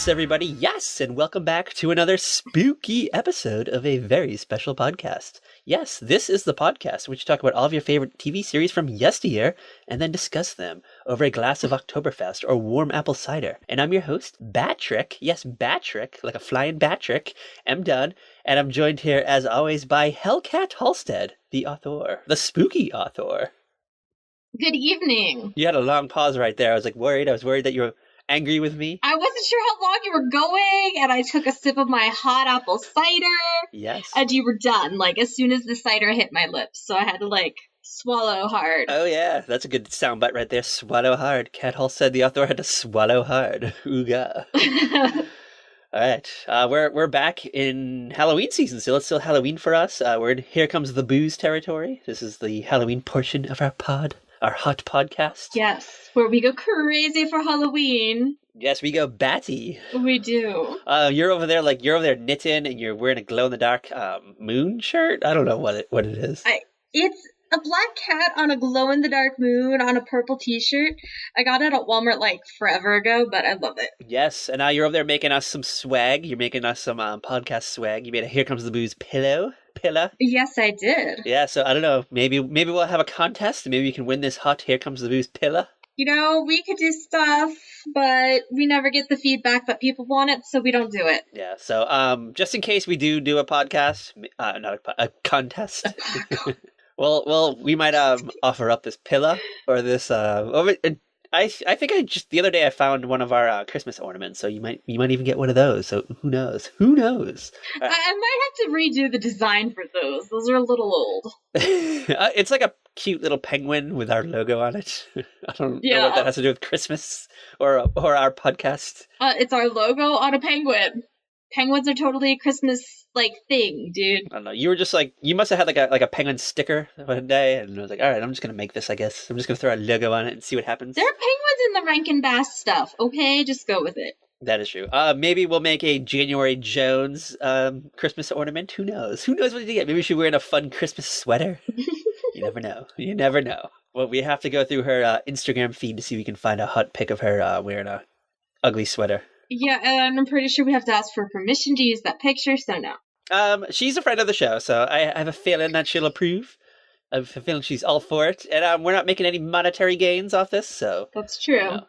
Yes, everybody, yes, and welcome back to another spooky episode of a very special podcast. Yes, this is the podcast in which you talk about all of your favorite TV series from yesteryear and then discuss them over a glass of Oktoberfest or warm apple cider. And I'm your host, Batrick. Yes, Batrick, like a flying Batrick. I'm done, and I'm joined here, as always, by Hellcat Halstead, the author, the spooky author. Good evening. You had a long pause right there. I was worried. I was worried that you were angry with me. I wasn't sure how long you were going, and I took a sip of my hot apple cider. Yes. And you were done, as soon as the cider hit my lips. So I had to, swallow hard. Oh, yeah. That's a good soundbite right there. Swallow hard. Cat Hall said the author had to swallow hard. Ooga. All right. We're back in Halloween season, so it's still Halloween for us. We're in Here Comes the Booze territory. This is the Halloween portion of our hot podcast. Yes, where we go crazy for Halloween. Yes, we go batty. We do. You're over there knitting, and you're wearing a glow-in-the-dark moon shirt. I don't know what it is. It's a black cat on a glow-in-the-dark moon on a purple t-shirt. I got it at Walmart forever ago, but I love it. Yes, and now you're over there making us some swag. You're making us some podcast swag. You made a Here Comes the Booze pillow. Yes, I did. Yeah, so I don't know. Maybe we'll have a contest. And maybe we can win this hot Here Comes the Booze pillow. We could do stuff, but we never get the feedback that people want it, so we don't do it. Yeah, so just in case we do a podcast, not a contest. well, we might offer up this pillow or this. I think the other day I found one of our Christmas ornaments, so you might even get one of those. So who knows? Who knows? I might have to redo the design for those. Those are a little old. It's like a cute little penguin with our logo on it. I don't know what that has to do with Christmas or our podcast. It's our logo on a penguin. Penguins are totally a Christmas thing, dude. I don't know. You were just you must have had like a penguin sticker one day, and I was like, all right, I'm just gonna make this. I guess I'm just gonna throw a logo on it and see what happens. There are penguins in the Rankin Bass stuff. Okay, just go with it. That is true. Maybe we'll make a January Jones Christmas ornament. Who knows? Who knows what to get? Maybe she's wearing a fun Christmas sweater. You never know. You never know. Well, we have to go through her Instagram feed to see if we can find a hot pic of her wearing a ugly sweater. Yeah, and I'm pretty sure we have to ask for permission to use that picture, so no. She's a friend of the show, so I have a feeling that she'll approve. I have a feeling she's all for it, and we're not making any monetary gains off this, so... That's true.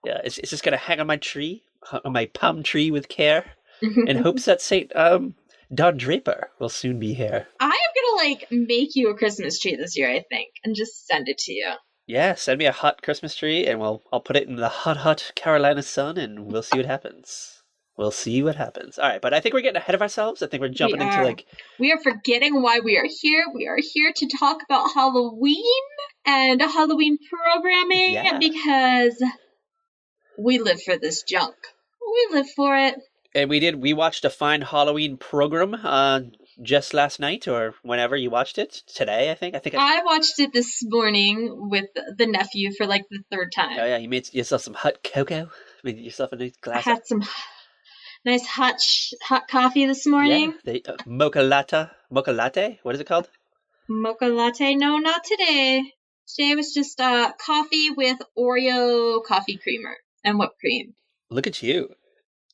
Yeah, it's just gonna hang on my tree, on my palm tree with care, in hopes that Saint Don Draper will soon be here. I am gonna, make you a Christmas tree this year, I think, and just send it to you. Yeah, send me a hot Christmas tree, and I'll put it in the hot Carolina sun, and we'll see what happens. We'll see what happens. All right, but I think we're getting ahead of ourselves. I think we're jumping into We are forgetting why we are here. We are here to talk about Halloween and Halloween programming because we live for this junk. We live for it. And we watched a fine Halloween program just last night or whenever you watched it. Today, I think. I watched it this morning with the nephew for the third time. Oh, yeah. You made yourself some hot cocoa? Made yourself a nice glass I had some nice hot coffee this morning. Yeah, mocha latte. What is it called? Mocha latte? No, not today. Today was just coffee with Oreo coffee creamer and whipped cream. Look at you,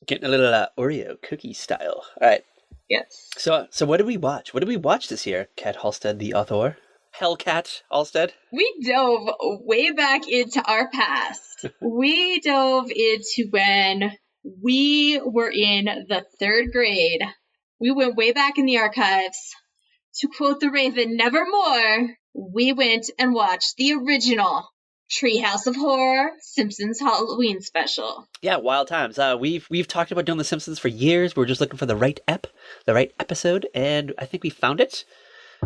getting a little Oreo cookie style. All right. Yes. So what did we watch? What did we watch this year, Cat Halstead, the author? Hellcat Halstead? We dove way back into our past. We dove into when we were in the 3rd grade. We went way back in the archives. To quote the Raven, nevermore, we went and watched the original Treehouse of Horror Simpsons Halloween special. Yeah, wild times. We've talked about doing the Simpsons for years. We're just looking for the right episode, and I think we found it.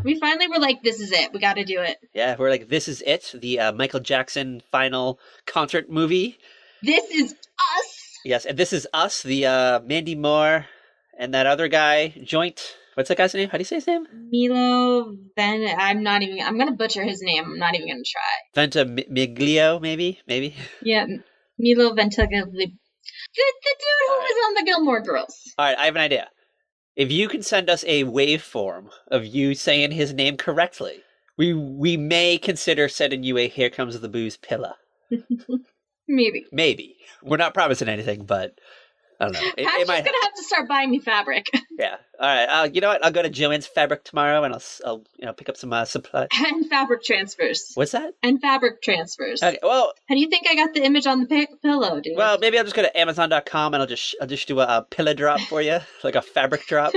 We finally were like, this is it. We got to do it. Yeah, we're like, this is it. The Michael Jackson final concert movie. This is us. Yes, and this is us, the Mandy Moore and that other guy, Joint. What's that guy's name? How do you say his name? I'm going to butcher his name. I'm not even going to try. Ventimiglia, maybe? Yeah, Milo Ventimiglia. The dude who was on the Gilmore Girls. All right, I have an idea. If you can send us a waveform of you saying his name correctly, we may consider sending you a Here Comes the Booze pillow. Maybe. We're not promising anything, but I don't know. Pat's It might just gonna have to start buying me fabric. Yeah. All right. You know what? I'll go to Joann's Fabric tomorrow, and I'll pick up some supply. And fabric transfers. What's that? And fabric transfers. Okay. Well. How do you think I got the image on the pillow, dude? Well, maybe I'll just go to Amazon.com and I'll just do a pillow drop for you, like a fabric drop.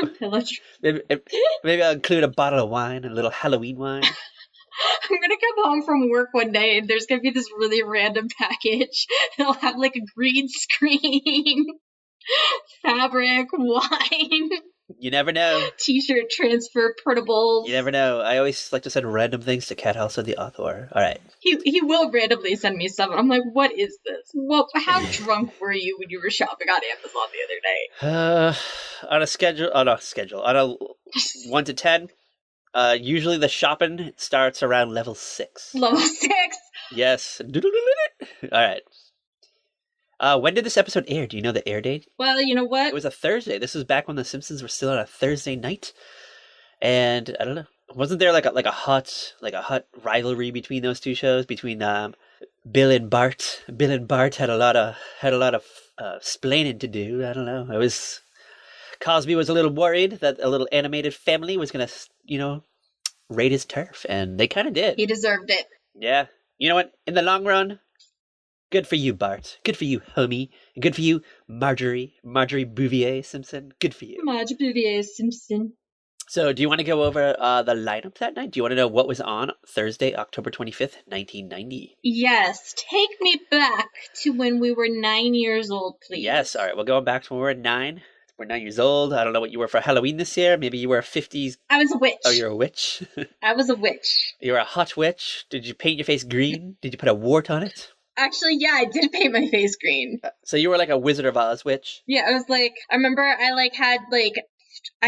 Maybe I'll include a bottle of wine, a little Halloween wine. I'm gonna come home from work one day and there's gonna be this really random package. It'll have like a green screen, fabric, wine. You never know. T-shirt transfer printables. You never know. I always like to send random things to Cat House or the author. All right. He will randomly send me stuff. I'm like, what is this? Well, how drunk were you when you were shopping on Amazon the other day? On a schedule. On a 1 to 10. Usually the shopping starts around level 6. Level 6. Yes. All right. When did this episode air? Do you know the air date? Well, you know what? It was a Thursday. This was back when the Simpsons were still on a Thursday night, and I don't know. Wasn't there like a hot rivalry between those two shows? Between Bill and Bart. Bill and Bart had a lot of splaining to do. I don't know. It was Cosby was a little worried that a little animated family was gonna raid his turf, and they kind of did. He deserved it. Yeah. You know what? In the long run. Good for you, Bart. Good for you, homie. And good for you, Marjorie Bouvier Simpson. Good for you. Marge Bouvier Simpson. So, do you want to go over the lineup that night? Do you want to know what was on Thursday, October 25th, 1990? Yes. Take me back to when we were 9 years old, please. Yes. All right. We're going back to when we were 9. We're 9 years old. I don't know what you were for Halloween this year. Maybe you were a 50s. I was a witch. Oh, you're a witch? I was a witch. You were a hot witch? Did you paint your face green? Did you put a wart on it? Actually, yeah, I did paint my face green. So you were like a Wizard of Oz witch? Yeah, I was like, I remember I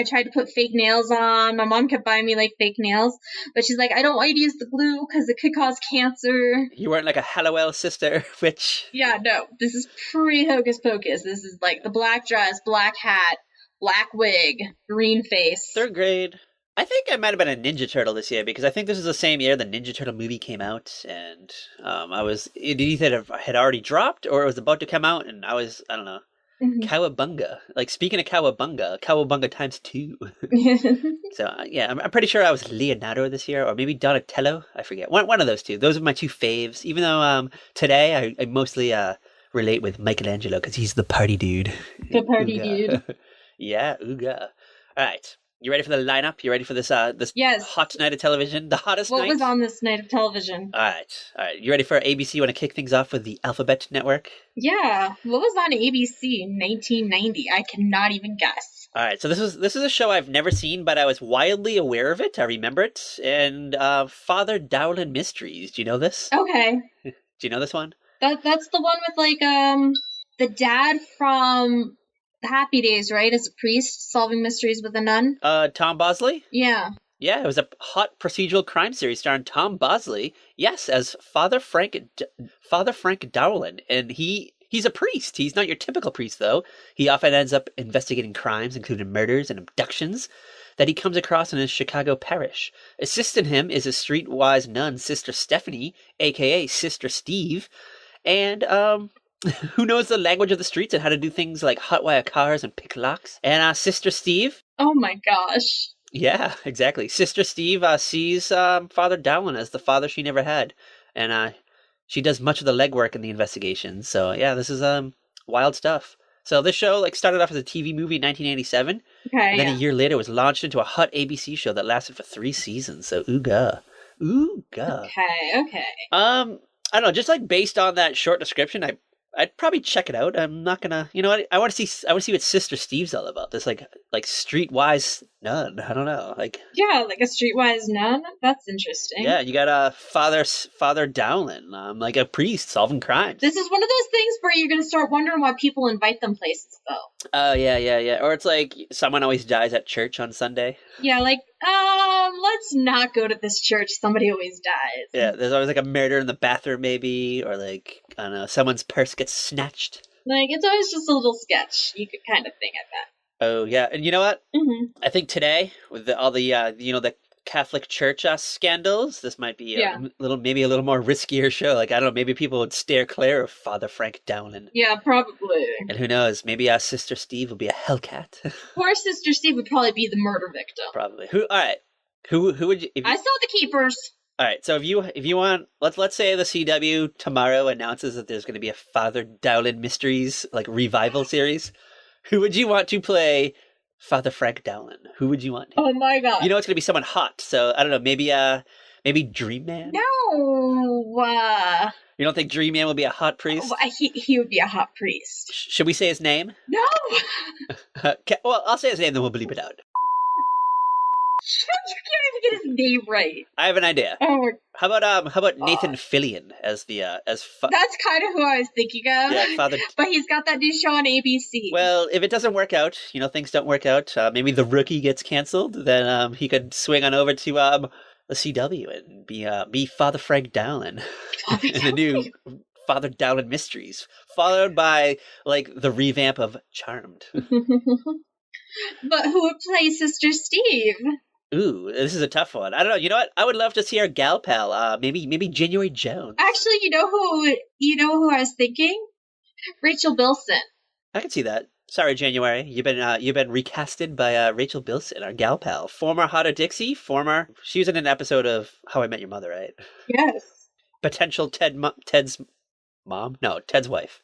tried to put fake nails on. My mom kept buying me like fake nails, but she's like, I don't want you to use the glue because it could cause cancer. You weren't like a Hallowell sister witch? Yeah, no, this is pre-Hocus Pocus. This is like the black dress, black hat, black wig, green face. 3rd grade. I think I might have been a Ninja Turtle this year because I think this is the same year the Ninja Turtle movie came out, and it either had already dropped or it was about to come out, and I don't know, Cowabunga. Like, speaking of Cowabunga times 2. So yeah, I'm pretty sure I was Leonardo this year, or maybe Donatello. I forget. One of those two. Those are my 2 faves. Even though today I mostly relate with Michelangelo because he's the party dude. The party dude. Yeah, ooga. All right. You ready for the lineup? You ready for this yes. hot night of television? The hottest night? What was on this night of television? All right. You ready for ABC? You want to kick things off with the Alphabet Network? Yeah. What was on ABC in 1990? I cannot even guess. All right. So this is a show I've never seen, but I was wildly aware of it. I remember it. And Father Dowling Mysteries. Do you know this? Okay. Do you know this one? That's the one with like the dad from Happy Days, right? As a priest solving mysteries with a nun. Tom Bosley? Yeah. Yeah, it was a hot procedural crime series starring Tom Bosley. Yes, as Father Frank Dowling, and he's a priest. He's not your typical priest, though. He often ends up investigating crimes, including murders and abductions, that he comes across in his Chicago parish. Assisting him is a streetwise nun, Sister Stephanie, aka Sister Steve, and who knows the language of the streets and how to do things like hotwire cars and pick locks. And Sister Steve. Oh my gosh. Yeah, exactly. Sister Steve sees Father Dowling as the father she never had. And she does much of the legwork in the investigation. So yeah, this is wild stuff. So this show started off as a TV movie in 1987. Okay. And then a year later it was launched into a hot ABC show that lasted for 3 seasons. So ooga. Ooga. Okay. I don't know, just based on that short description, I'd probably check it out. I'm not gonna, you know what? I want to see what Sister Steve's all about. This like streetwise nun. I don't know, yeah, like a streetwise nun. That's interesting. Yeah, you got Father Dowling, like a priest solving crimes. This is one of those things where you're gonna start wondering why people invite them places, though. Oh yeah. Or it's like someone always dies at church on Sunday. Yeah, let's not go to this church. Somebody always dies. Yeah, there's always a murder in the bathroom, maybe, or I don't know, someone's purse gets snatched. It's always just a little sketch. You could kind of think at that. Oh yeah, and you know what? Mm-hmm. I think today with all the the Catholic Church scandals. This might be Yeah. maybe a little more riskier show. Like, I don't know, maybe people would steer clear of Father Frank Dowling. Yeah, probably. And who knows, maybe Sister Steve will be a Hellcat. Poor Sister Steve would probably be the murder victim. Probably. All right. Who would you? I saw The Keepers. All right. So if you want, let's say the CW tomorrow announces that there's going to be a Father Dowling Mysteries like revival series. Who would you want to play Father Frank Dowling? Who would you want? Oh my god. You know it's going to be someone hot. So I don't know. Maybe Dream Man. No. You don't think Dream Man will be a hot priest? He would be a hot priest. Should we say his name? No. Well, I'll say his name, then we'll bleep it out. You can't even get his name right. I have an idea. Oh. How about Nathan Fillion as the That's kind of who I was thinking of. Yeah, Father. But he's got that new show on ABC. Well, if it doesn't work out, things don't work out. Maybe The Rookie gets canceled. Then he could swing on over to the CW and be Father Frank Dowling in the new Father Dowling Mysteries, followed by like the revamp of Charmed. But who would play Sister Steve? Ooh, this is a tough one. I don't know. You know what? I would love to see our gal pal. Maybe January Jones. Actually, you know who I was thinking? Rachel Bilson. I can see that. Sorry, January. You've been recasted by Rachel Bilson, our gal pal, former Hotter Dixie, She was in an episode of How I Met Your Mother, right? Yes. Potential Ted's mom? No, Ted's wife.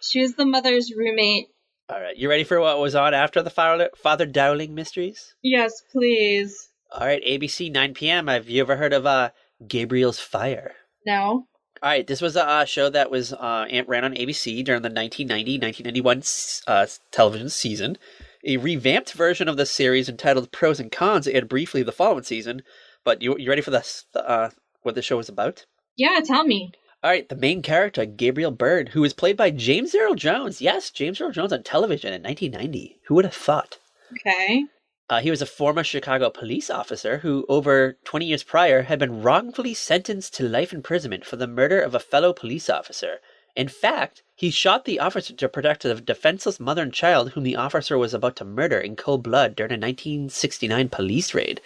She was the mother's roommate. All right, you ready for what was on after the Father Dowling Mysteries? Yes, please. All right, ABC 9 p.m. Have you ever heard of Gabriel's Fire? No. All right, this was a show that was ran on ABC during the 1990-1991 television season. A revamped version of the series entitled Pros and Cons aired briefly the following season. But you ready for what the show was about? Yeah, tell me. All right, the main character, Gabriel Byrd, who was played by James Earl Jones. Yes, James Earl Jones on television in 1990. Who would have thought? Okay. He was a former Chicago police officer who, over 20 years prior, had been wrongfully sentenced to life imprisonment for the murder of a fellow police officer. In fact, he shot the officer to protect a defenseless mother and child whom the officer was about to murder in cold blood during a 1969 police raid.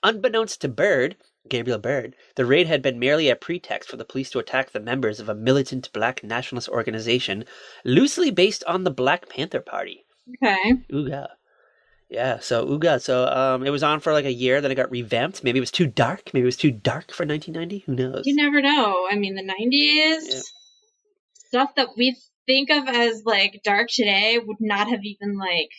Unbeknownst to Gabriel Byrd, the raid had been merely a pretext for the police to attack the members of a militant black nationalist organization loosely based on the Black Panther Party. Okay. Ooga. Yeah, so it was on for like a year, then it got revamped. Maybe it was too dark. Maybe it was too dark for 1990. Who knows? You never know. I mean, the 90s, stuff that we think of as like dark today would not have even like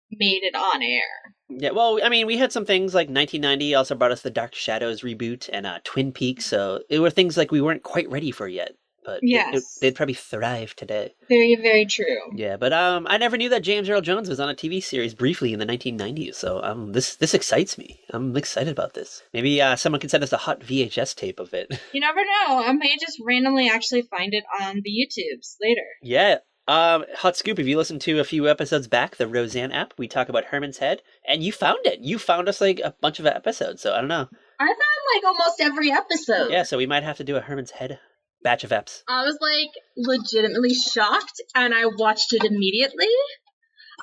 made it on air. Yeah, well, I mean, we had some things like 1990 also brought us the Dark Shadows reboot and Twin Peaks, so it were things like we weren't quite ready for yet. But yes, they'd probably thrive today. Very, very true. Yeah, but I never knew that James Earl Jones was on a TV series briefly in the 1990s, so this excites me. I'm excited about this. Maybe someone can send us a hot VHS tape of it. You never know. I may just randomly actually find it on the YouTubes later. Yeah. Hot scoop, if you listen to a few episodes back, the Roseanne app, we talk about Herman's Head, and you found it. You found us like a bunch of episodes, so I don't know. I found like almost every episode. Yeah, so we might have to do a Herman's Head batch of eps. I was like legitimately shocked, and I watched it immediately.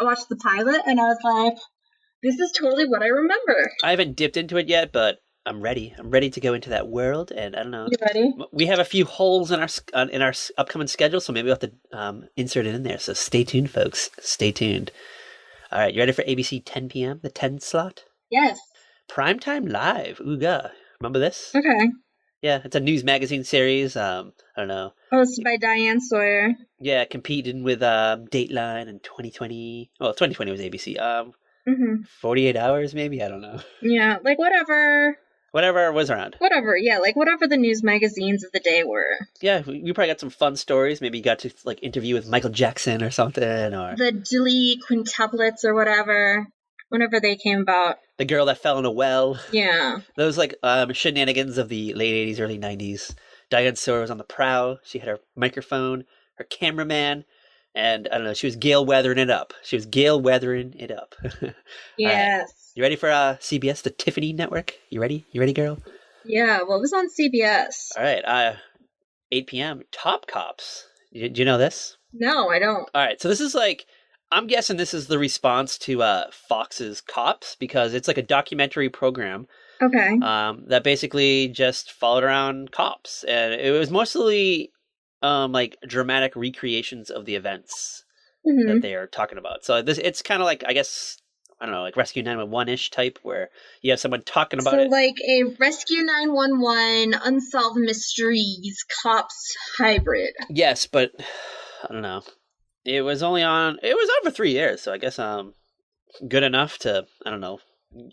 I watched the pilot, and I was like, this is totally what I remember. I haven't dipped into it yet, but I'm ready. I'm ready to go into that world, and I don't know. You ready? We have a few holes in our upcoming schedule, so maybe we'll have to insert it in there. So stay tuned, folks. Stay tuned. All right, you ready for ABC 10 p.m., the 10 slot? Yes. Primetime Live. Ooga. Remember this? Okay. Yeah, it's a news magazine series. I don't know. Hosted by Diane Sawyer. Yeah, competing with Dateline in 2020. Well, 2020 was ABC. 48 Hours, maybe? I don't know. Yeah, like whatever. Whatever was around. Whatever, yeah, like whatever the news magazines of the day were. Yeah, we probably got some fun stories. Maybe you got to like interview with Michael Jackson or something, or the Dilly quintuplets or whatever. Whenever they came about. The girl that fell in a well. Yeah. Those like shenanigans of the late 80s, early 90s. Diane Sawyer was on the prowl. She had her microphone, her cameraman, and I don't know, she was Gale weathering it up. Yes. Right. You ready for CBS, the Tiffany Network? You ready? You ready, girl? Yeah, well, it was on CBS. All right, 8 p.m., Top Cops. Do you know this? No, I don't. All right, so this is like, I'm guessing this is the response to Fox's Cops, because it's like a documentary program Okay. that basically just followed around cops, and it was mostly like dramatic recreations of the events that Hmm. they are talking about. So it's kind of like, I guess, I don't know, like Rescue 911-ish type, where you have someone talking about So, it. like a Rescue 911 Unsolved Mysteries Cops hybrid. Yes, but I don't know. It was on for 3 years, so I guess good enough to, I don't know.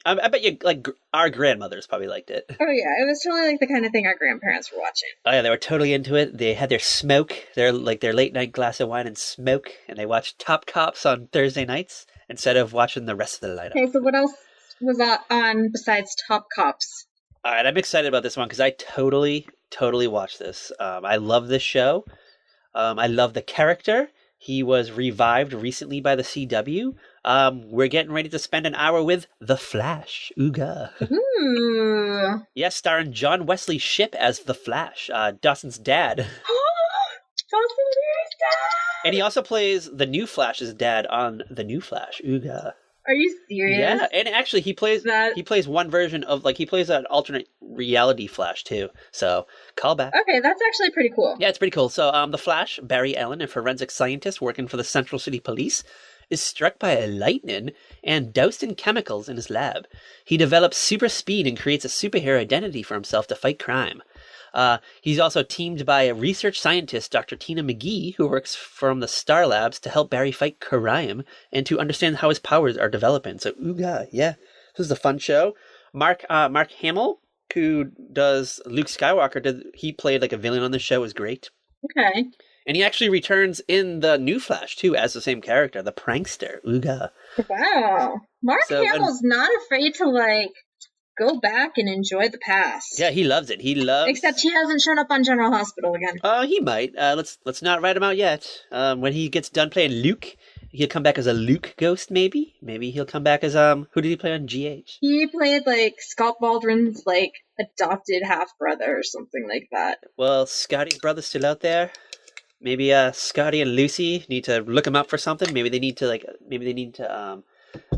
I bet you, like, our grandmothers probably liked it. Oh yeah, it was totally like the kind of thing our grandparents were watching. Oh yeah, they were totally into it. They had their smoke, their late night glass of wine and smoke, and they watched Top Cops on Thursday nights instead of watching the rest of the lineup. Okay, so what else was that on besides Top Cops? All right, I'm excited about this one because I totally watched this. I love this show. I love the character. He was revived recently by the CW. We're getting ready to spend an hour with The Flash. Ooga. Ooh. Yes, starring John Wesley Shipp as The Flash, Dawson's dad. Dawson Lee's dad! And he also plays the new Flash's dad on The New Flash. Ooga. Are you serious? Yeah, and actually he plays one version of, like, he plays an alternate reality Flash too. So, call back. Okay, that's actually pretty cool. Yeah, it's pretty cool. So, the Flash, Barry Allen, a forensic scientist working for the Central City Police, is struck by a lightning and doused in chemicals in his lab. He develops super speed and creates a superhero identity for himself to fight crime. He's also teamed by a research scientist, Dr. Tina McGee, who works from the Star Labs to help Barry fight crime and to understand how his powers are developing. So, ooga, yeah, this is a fun show. Mark Hamill, who does Luke Skywalker, he played like a villain on the show, is great. Okay. And he actually returns in the new Flash too as the same character, the prankster. Ooga. Wow. Mark Hamill's not afraid to like go back and enjoy the past. Yeah, he loves it. Except he hasn't shown up on General Hospital again. He might. Let's not write him out yet. When he gets done playing Luke, he'll come back as a Luke ghost, maybe. Maybe he'll come back as who did he play on GH? He played like Scott Baldwin's like adopted half brother or something like that. Well, Scotty's brother's still out there. Maybe Scotty and Lucy need to look him up for something. Maybe they need to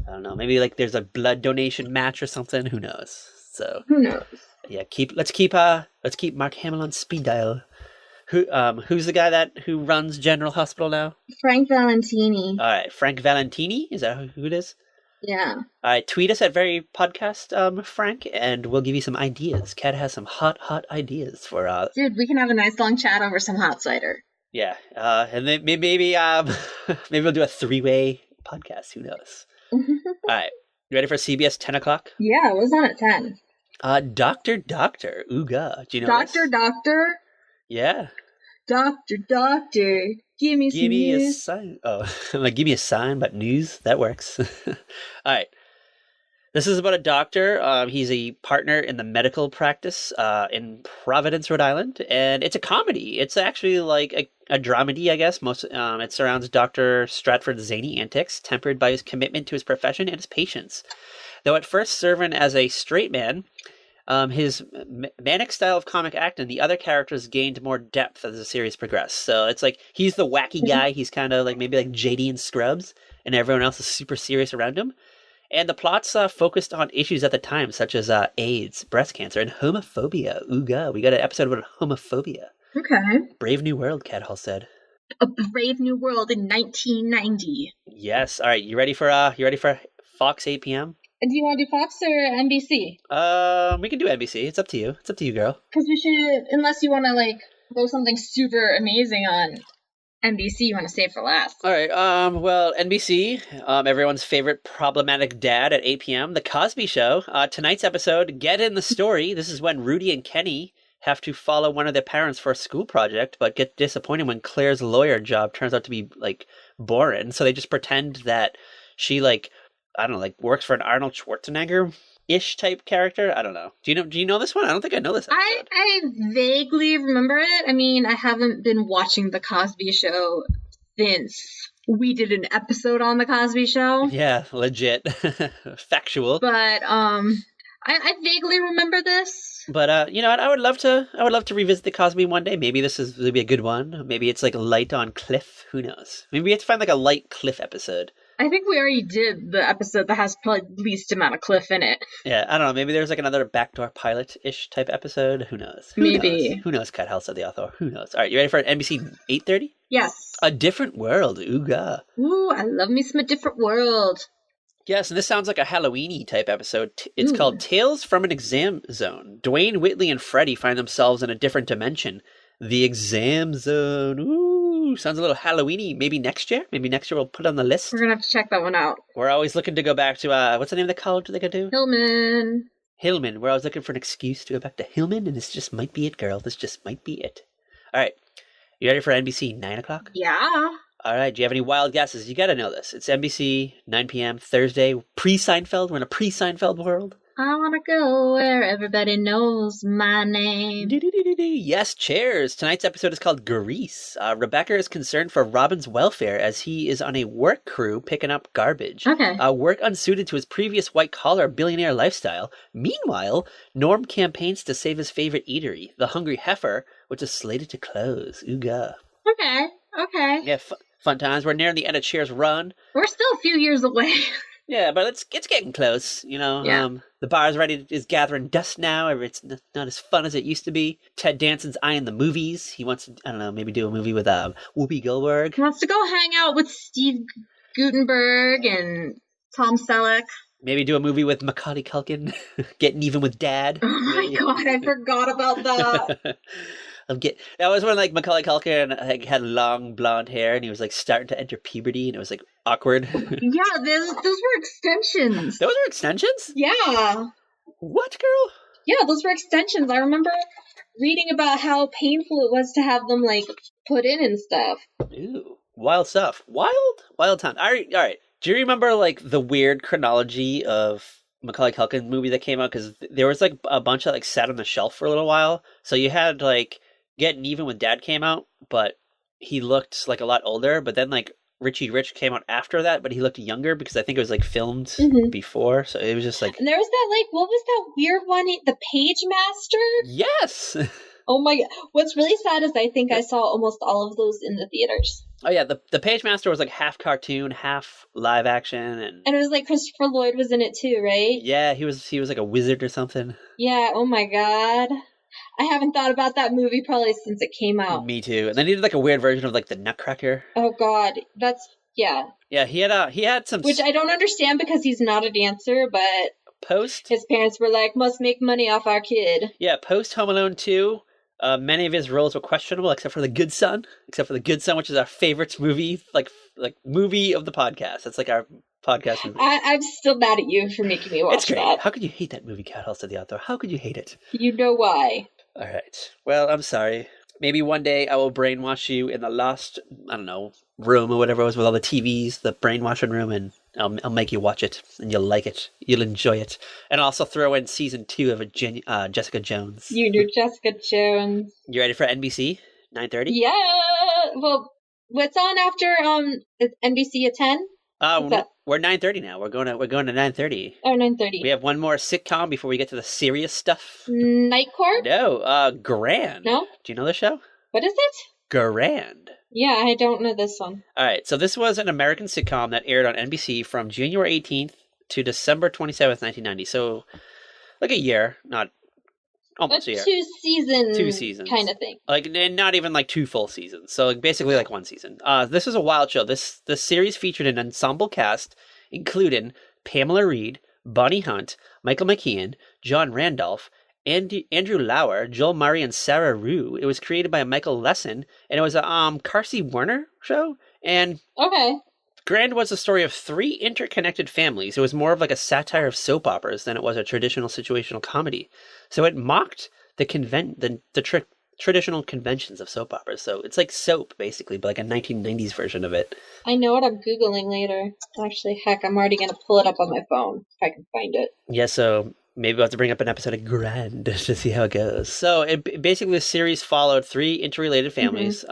I don't know. Maybe like there's a blood donation match or something. Who knows? So who knows? Yeah, let's keep Mark Hamill on speed dial. Who's the guy who runs General Hospital now? Frank Valentini. All right, Frank Valentini. Is that who it is? Yeah. All right, tweet us at Very Podcast, Frank, and we'll give you some ideas. Kat has some hot ideas for. Dude, we can have a nice long chat over some hot cider. Yeah, and then maybe we'll do a 3-way podcast. Who knows? All right, you ready for CBS 10 o'clock? Yeah, it was on at 10. Doctor, ooga. Do you know Doctor? Yeah. Doctor, give me some news. A sign. Oh, I'm like, give me a sign, but news, that works. All right. This is about a doctor. He's a partner in the medical practice in Providence, Rhode Island, and it's a comedy. It's actually like a dramedy, I guess. It surrounds Dr. Stratford's zany antics, tempered by his commitment to his profession and his patients. Though at first serving as a straight man, his manic style of comic acting, the other characters gained more depth as the series progressed. So it's like he's the wacky guy. He's kind of like maybe like JD and Scrubs, and everyone else is super serious around him. And the plots focused on issues at the time, such as AIDS, breast cancer, and homophobia. Ooga, we got an episode about homophobia. Okay. Brave New World, Cat Hall said. A Brave New World in 1990. Yes. All right. You ready for Fox 8 p.m.? And do you want to do Fox or NBC? We can do NBC. It's up to you. It's up to you, girl. Because we should, unless you want to like throw something super amazing on NBC, you want to save for last. All right. Well, NBC, everyone's favorite problematic dad at 8 p.m. The Cosby Show. Tonight's episode, Get in the Story. This is when Rudy and Kenny have to follow one of their parents for a school project, but get disappointed when Claire's lawyer job turns out to be like boring. So they just pretend that she works for an Arnold Schwarzenegger-ish type character. I don't know. Do you know this one? I don't think I know this episode. I vaguely remember it. I mean, I haven't been watching The Cosby Show since we did an episode on The Cosby Show. Yeah, legit. Factual. But, I vaguely remember this. But you know what? I would love to revisit the Cosby one day. Maybe this would be a good one. Maybe it's like light on Cliff. Who knows? Maybe we have to find like a light Cliff episode. I think we already did the episode that has probably the least amount of Cliff in it. Yeah, I don't know. Maybe there's like another backdoor pilot-ish type episode. Who knows? Who knows? Maybe. Who knows? Cut House of the author. Who knows? All right, you ready for NBC 8:30? Yes. A Different World. Ooga. Ooh, I love me some A Different World. Yes, and this sounds like a Halloween-y type episode. It's Ooh. called Tales from an Exam Zone. Dwayne, Whitley, and Freddie find themselves in a different dimension. The Exam Zone. Ooh, sounds a little Halloween-y. Maybe next year? Maybe next year we'll put it on the list. We're going to have to check that one out. We're always looking to go back to, what's the name of the college they could do? Hillman. Hillman. We're always looking for an excuse to go back to Hillman, and this just might be it, girl. This just might be it. All right. You ready for NBC 9 o'clock? Yeah. All right. Do you have any wild guesses? You got to know this. It's NBC, 9 p.m., Thursday, pre-Seinfeld. We're in a pre-Seinfeld world. I want to go where everybody knows my name. Yes, Chairs. Tonight's episode is called Grease. Rebecca is concerned for Robin's welfare as he is on a work crew picking up garbage. Okay. Work unsuited to his previous white-collar billionaire lifestyle. Meanwhile, Norm campaigns to save his favorite eatery, the Hungry Heifer, which is slated to close. Ooga. Okay. Yeah, fun times. We're nearing the end of Cheers' run. We're still a few years away. Yeah, but it's getting close, you know. Yeah. The bar is gathering dust now. It's not as fun as it used to be. Ted Danson's eyeing the movies. He wants to, I don't know, maybe do a movie with Whoopi Goldberg. He wants to go hang out with Steve Guttenberg and Tom Selleck. Maybe do a movie with Macaulay Culkin, getting even with Dad. Oh my God, I forgot about that. That was when like Macaulay Culkin like had long blonde hair and he was like starting to enter puberty and it was like awkward. Yeah, those were extensions. Those were extensions? Yeah. What, girl? Yeah, those were extensions. I remember reading about how painful it was to have them like put in and stuff. Ooh, wild stuff. Wild time. All right. Do you remember like the weird chronology of Macaulay Culkin movie that came out? Because there was like a bunch that like sat on the shelf for a little while. So you had like Getting Even with Dad came out, but he looked like a lot older. But then like Richie Rich came out after that, but he looked younger because I think it was like filmed before. So it was just like. And there was that like, what was that weird one? The Page Master? Yes. Oh my God. What's really sad is I think I saw almost all of those in the theaters. Oh yeah, the Page Master was like half cartoon, half live action, and it was like Christopher Lloyd was in it too, right? Yeah, he was like a wizard or something. Yeah. Oh my God. I haven't thought about that movie probably since it came out. Me too. And then he did like a weird version of like the Nutcracker. Oh God, yeah. Yeah, he had some. Which I don't understand because he's not a dancer, but his parents were like, must make money off our kid. Yeah, post Home Alone 2. Many of his roles were questionable, except for The Good Son. Which is our favorite movie, like movie of the podcast. That's like our podcast movie. I'm still mad at you for making me watch It's great. that. How could you hate that movie, Cat House of the Outdoor? How could you hate it? You know why. All right. Well, I'm sorry. Maybe one day I will brainwash you in the lost, I don't know, room or whatever it was with all the TVs, the brainwashing room, and I'll make you watch it, and you'll like it. You'll enjoy it. And I'll also throw in season 2 of Jessica Jones. You know Jessica Jones. You ready for NBC? 9:30? Yeah. Well, what's on after NBC at 10? We're 9:30 now. We're going to 9:30. Oh, 9:30. We have one more sitcom before we get to the serious stuff. Night Court? No, Grand. No? Do you know the show? What is it? Grand. Yeah, I don't know this one. All right, so this was an American sitcom that aired on NBC from January 18th to December 27th, 1990. So, like a year, not almost a year. 2 seasons. 2 seasons. Kind of thing. Like, and not even like 2 full seasons. So, like, basically like 1 season. This was a wild show. This series featured an ensemble cast, including Pamela Reed, Bonnie Hunt, Michael McKean, John Randolph, Andrew Lauer, Joel Murray, and Sarah Rue. It was created by Michael Lesson, and it was a Carsey Werner show. And Grand was the story of 3 interconnected families. It was more of like a satire of soap operas than it was a traditional situational comedy. So it mocked the traditional conventions of soap operas. So it's like soap, basically, but like a 1990s version of it. I know what I'm Googling later. Actually, heck, I'm already going to pull it up on my phone if I can find it. Yeah, so maybe we'll have to bring up an episode of Grand to see how it goes. So basically the series followed 3 interrelated families.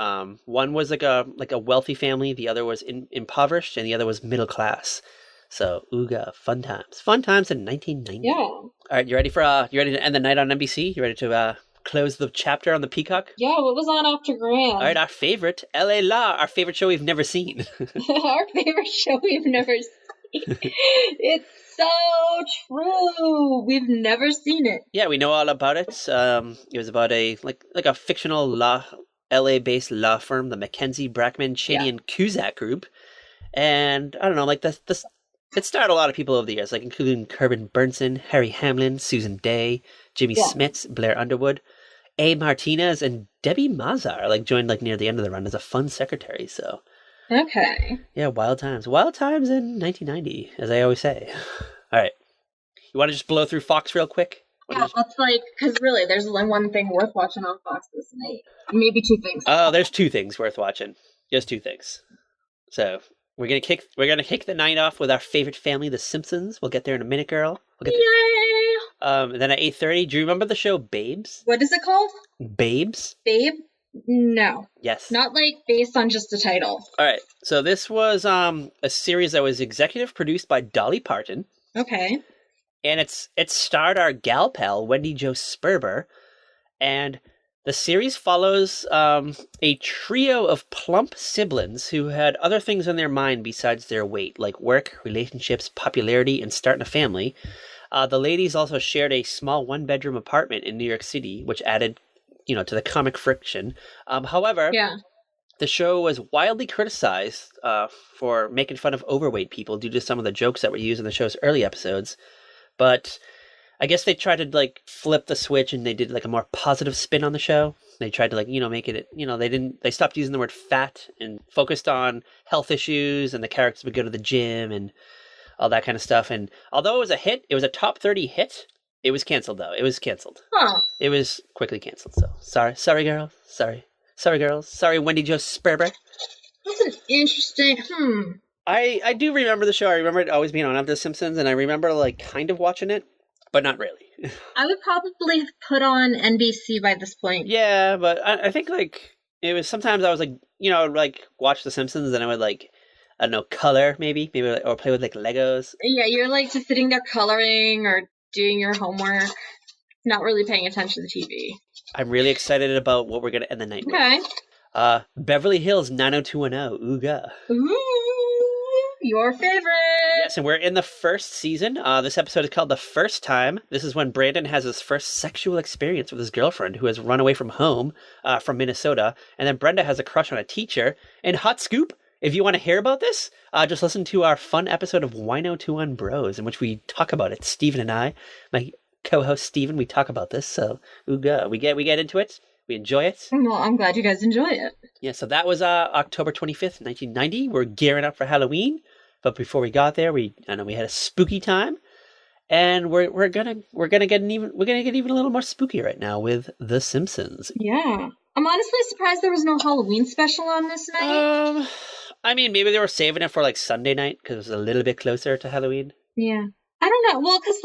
One was like a wealthy family, the other was impoverished, and the other was middle class. So ooga, fun times in 1990. Yeah. All right, you ready to end the night on NBC? You ready to close the chapter on the Peacock? Yeah, what was on after Graham? All right, our favorite, LA Law, our favorite show we've never seen. Our favorite show we've never seen. It's so true. We've never seen it. Yeah, we know all about it. It was about a like a fictional LA-based law firm, the Mackenzie, Brackman, Cheney, and Cusack Group. And I don't know, like it starred a lot of people over the years, like including Corbin Burnson, Harry Hamlin, Susan Day, Jimmy Smits, Blair Underwood, A. Martinez, and Debbie Mazar joined near the end of the run as a fun secretary. So okay, yeah, wild times in 1990, as I always say. All right, you want to just blow through Fox real quick? Yeah, that's because really, there's only one thing worth watching on Fox this night. Maybe two things. Oh, there's two things worth watching. Just two things. So we're gonna kick the night off with our favorite family, the Simpsons. We'll get there in a minute, girl. Yay! And then at 8:30, do you remember the show Babes? What is it called? Babes? Babe? No. Yes. Not based on just a title. All right. So this was a series that was executive produced by Dolly Parton. Okay. And it starred our gal pal, Wendy Jo Sperber. And the series follows a trio of plump siblings who had other things on their mind besides their weight, like work, relationships, popularity, and starting a family. The ladies also shared a small one-bedroom apartment in New York City, which added, to the comic friction. However, the show was wildly criticized for making fun of overweight people due to some of the jokes that were used in the show's early episodes. But I guess they tried to flip the switch and they did a more positive spin on the show. They tried to make it, they stopped using the word fat and focused on health issues, and the characters would go to the gym and all that kind of stuff. And although it was a hit, it was a top 30 hit. It was canceled though. It was canceled. Huh. It was quickly canceled. So sorry girls. Sorry girls. Sorry Wendy Jo Sperber. That's an interesting. I do remember the show. I remember it always being on after The Simpsons, and I remember kind of watching it, but not really. I would probably have put on NBC by this point. Yeah, but I think it was sometimes I was watch The Simpsons and I would I don't know, color maybe or play with Legos. Yeah, you're just sitting there coloring or doing your homework, not really paying attention to the TV. I'm really excited about what we're gonna end the night with. Okay. Beverly Hills 90210. Ooga. Ooh, your favorite. Yes, and we're in the first season. This episode is called The First Time. This is when Brandon has his first sexual experience with his girlfriend who has run away from home from Minnesota. And then Brenda has a crush on a teacher. And hot scoop, if you want to hear about this, just listen to our fun episode of Wino2One Bros, in which we talk about it. Steven and I, my co-host Steven, we talk about this. So, ooga, we get into it. We enjoy it. Well, I'm glad you guys enjoy it. Yeah, so that was October 25th, 1990. We're gearing up for Halloween. But before we got there, we had a spooky time, and we're gonna get even a little more spooky right now with The Simpsons. Yeah, I'm honestly surprised there was no Halloween special on this night. I mean, maybe they were saving it for Sunday night because it was a little bit closer to Halloween. Yeah, I don't know. Well, because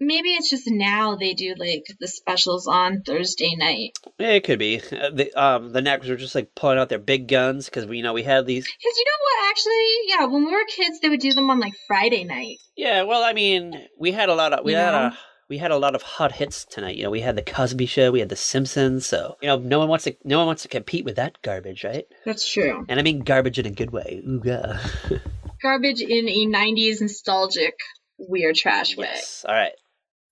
maybe it's just now they do the specials on Thursday night. Yeah, it could be. The networks were just pulling out their big guns because we had these. Because you know what? Actually, yeah, when we were kids, they would do them on Friday night. Yeah, well, I mean, we had a lot of we had a lot of hot hits tonight. We had the Cosby Show, we had the Simpsons, so no one wants to compete with that garbage, right? That's true. And I mean garbage in a good way. Ooga. Garbage in a 90s nostalgic weird trash way. Yes. All right.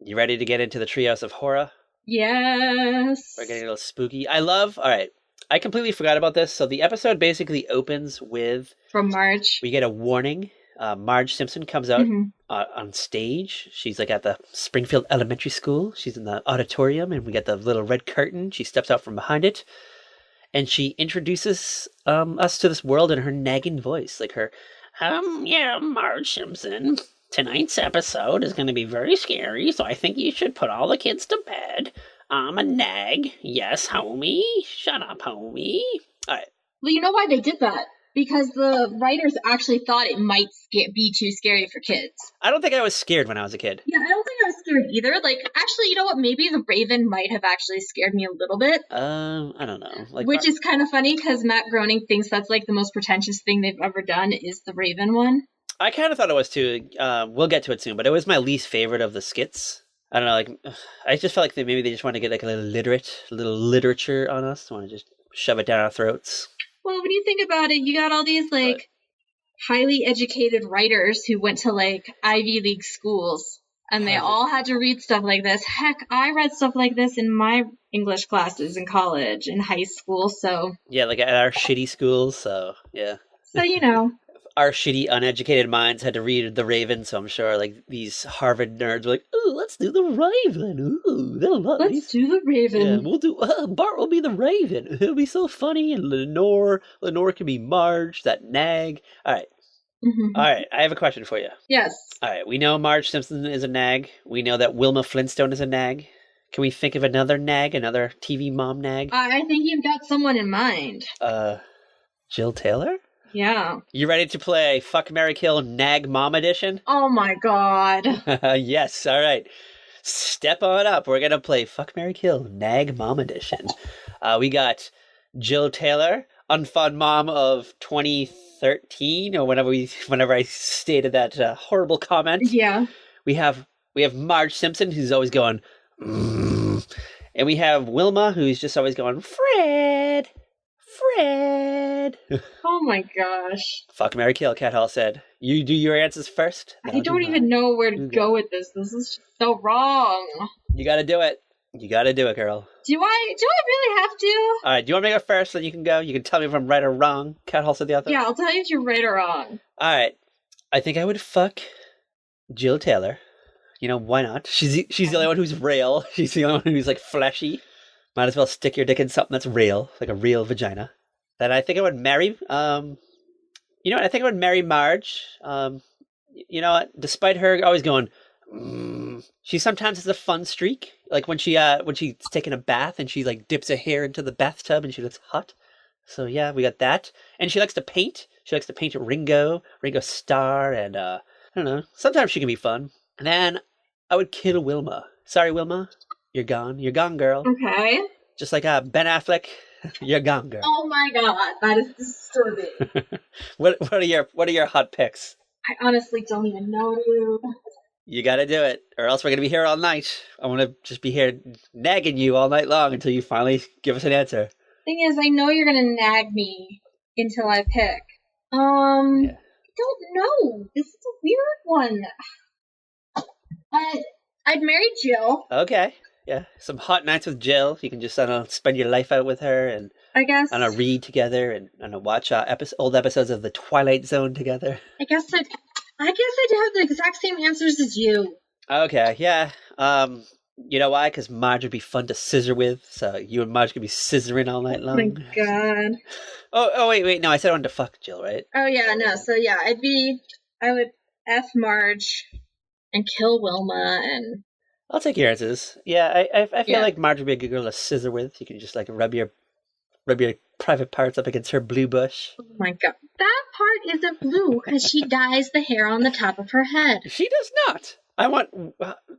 You ready to get into the Treehouse of Horror? Yes. We're getting a little spooky. All right. I completely forgot about this. So the episode basically opens with... From Marge. We get a warning. Marge Simpson comes out on stage. She's at the Springfield Elementary School. She's in the auditorium, and we get the little red curtain. She steps out from behind it, and she introduces us to this world in her nagging voice. Marge Simpson. Tonight's episode is going to be very scary, so I think you should put all the kids to bed. I'm a nag. Yes, homie. Shut up, homie. All right. Well, you know why they did that? Because the writers actually thought it might be too scary for kids. I don't think I was scared when I was a kid. Yeah, I don't think I was scared either. Actually, you know what? Maybe the Raven might have actually scared me a little bit. I don't know. Which is kind of funny because Matt Groening thinks that's the most pretentious thing they've ever done is the Raven one. I kind of thought it was too. We'll get to it soon, but it was my least favorite of the skits. I don't know, like I just felt like maybe they just want to get like a little literature on us. Want to just shove it down our throats. Well, when you think about it, you got all these But highly educated writers who went to Ivy League schools, and they Harvard. all had to read stuff like this. Heck, I read stuff like this in my English classes in college and high school, so Yeah, like at our shitty schools. So yeah, you know. our shitty uneducated minds had to read The Raven. So I'm sure like these Harvard nerds were like, "Ooh, let's do The Raven. Ooh, they'll love Let's these." do the Yeah, Raven. we'll do. Bart will be the Raven. It'll be so funny, and Lenore can be Marge, that nag. All right. I have a question for you. Yes. All right, we know Marge Simpson is a nag. We know that Wilma Flintstone is a nag. Can we think of another nag, another TV mom nag? I think you've got someone in mind. Jill Taylor? Yeah. You ready to play Fuck, Marry, Kill Nag Mom Edition? Oh my god. Yes, all right. Step on up. We're going to play Fuck, Marry, Kill Nag Mom Edition. We got Jill Taylor, unfun mom of 2013, or whenever I stated that horrible comment. Yeah. We have Marge Simpson, who's always going, mm. And we have Wilma, who's just always going, Fred. Oh my gosh. Fuck, marry, kill. Cat Hall said. You do your answers first. I don't even know where to go with this. This is so wrong. You got to do it. You got to do it, girl. Do I really have to? All right. Do you want to make it first? Then you can go. You can tell me if I'm right or wrong. Cat Hall said the other. Yeah, I'll tell you if you're right or wrong. All right. I think I would fuck Jill Taylor. You know, why not? She's the only one who's real. She's the only one who's like fleshy. Might as well stick your dick in something that's real, like a real vagina. Then I think I would marry. You know what? I think I would marry Marge. You know what? Despite her always going, she sometimes has a fun streak. Like when she's taking a bath and she like dips her hair into the bathtub and she looks hot. So yeah, we got that. And she likes to paint. She likes to paint Ringo Starr, and I don't know. Sometimes she can be fun. And then I would kill Wilma. Sorry, Wilma. You're gone. You're gone, girl. Okay. Just like Ben Affleck. You're gone, girl. Oh my god, that is disturbing. What are your hot picks? I honestly don't even know, dude. You gotta do it, or else we're gonna be here all night. I want to just be here nagging you all night long until you finally give us an answer. Thing is, I know you're gonna nag me until I pick. Yeah. I don't know. This is a weird one. I'd marry Jill. Okay. Yeah. Some hot nights with Jill. You can just spend your life out with her and I guess read together and watch old episodes of The Twilight Zone together. I guess I'd have the exact same answers as you. Okay. Yeah. You know why? Because Marge would be fun to scissor with. So you and Marge could be scissoring all night long. Oh my god. Oh wait. No, I said I wanted to fuck Jill, right? Oh yeah, no. So yeah, I would F Marge and kill Wilma, and I'll take your answers. Yeah, I feel like Marge would be a good girl to scissor with. You can just like rub your private parts up against her blue bush. Oh my god. That part isn't blue because she dyes the hair on the top of her head. She does not. I want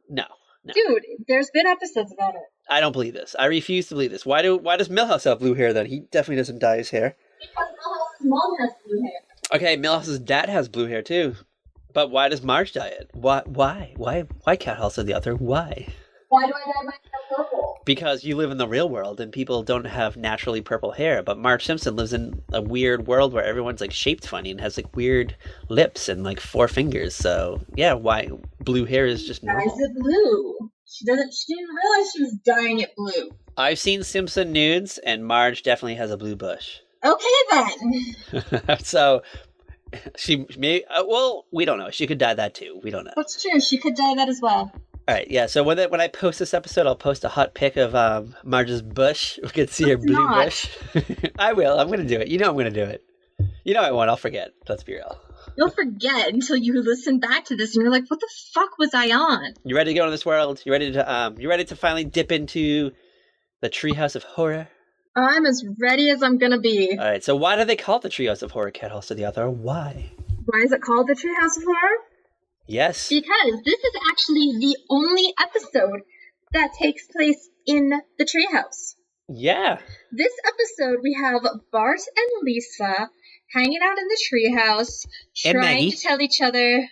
no. Dude, there's been episodes about it. I don't believe this. I refuse to believe this. Why does Milhouse have blue hair then? He definitely doesn't dye his hair. Because Milhouse's mom has blue hair. Okay, Milhouse's dad has blue hair too. But why does Marge dye it? Why Cat House said the other? Why? Why do I dye my hair purple? Because you live in the real world and people don't have naturally purple hair. But Marge Simpson lives in a weird world where everyone's like shaped funny and has like weird lips and like 4 fingers. So yeah, why blue hair is just normal. Why is it blue? She didn't realize she was dyeing it blue. I've seen Simpson nudes and Marge definitely has a blue bush. Okay then. So she may well, we don't know. She could dye that too. We don't know. That's true. She could dye that as well. All right, yeah. So when I post this episode, I'll post a hot pic of Marge's bush. We can see her blue bush. I will. I'm going to do it. You know I'm going to do it. You know I won't. I'll forget. Let's be real. You'll forget until you listen back to this and you're like, what the fuck was I on? You ready to go in this world? You ready to finally dip into the Treehouse of Horror? I'm as ready as I'm going to be. All right. So why do they call it the Treehouse of Horror, Cat House to the Other? Why? Why is it called the Treehouse of Horror? Yes. Because this is actually the only episode that takes place in the treehouse. Yeah. This episode, we have Bart and Lisa hanging out in the treehouse, trying to tell each other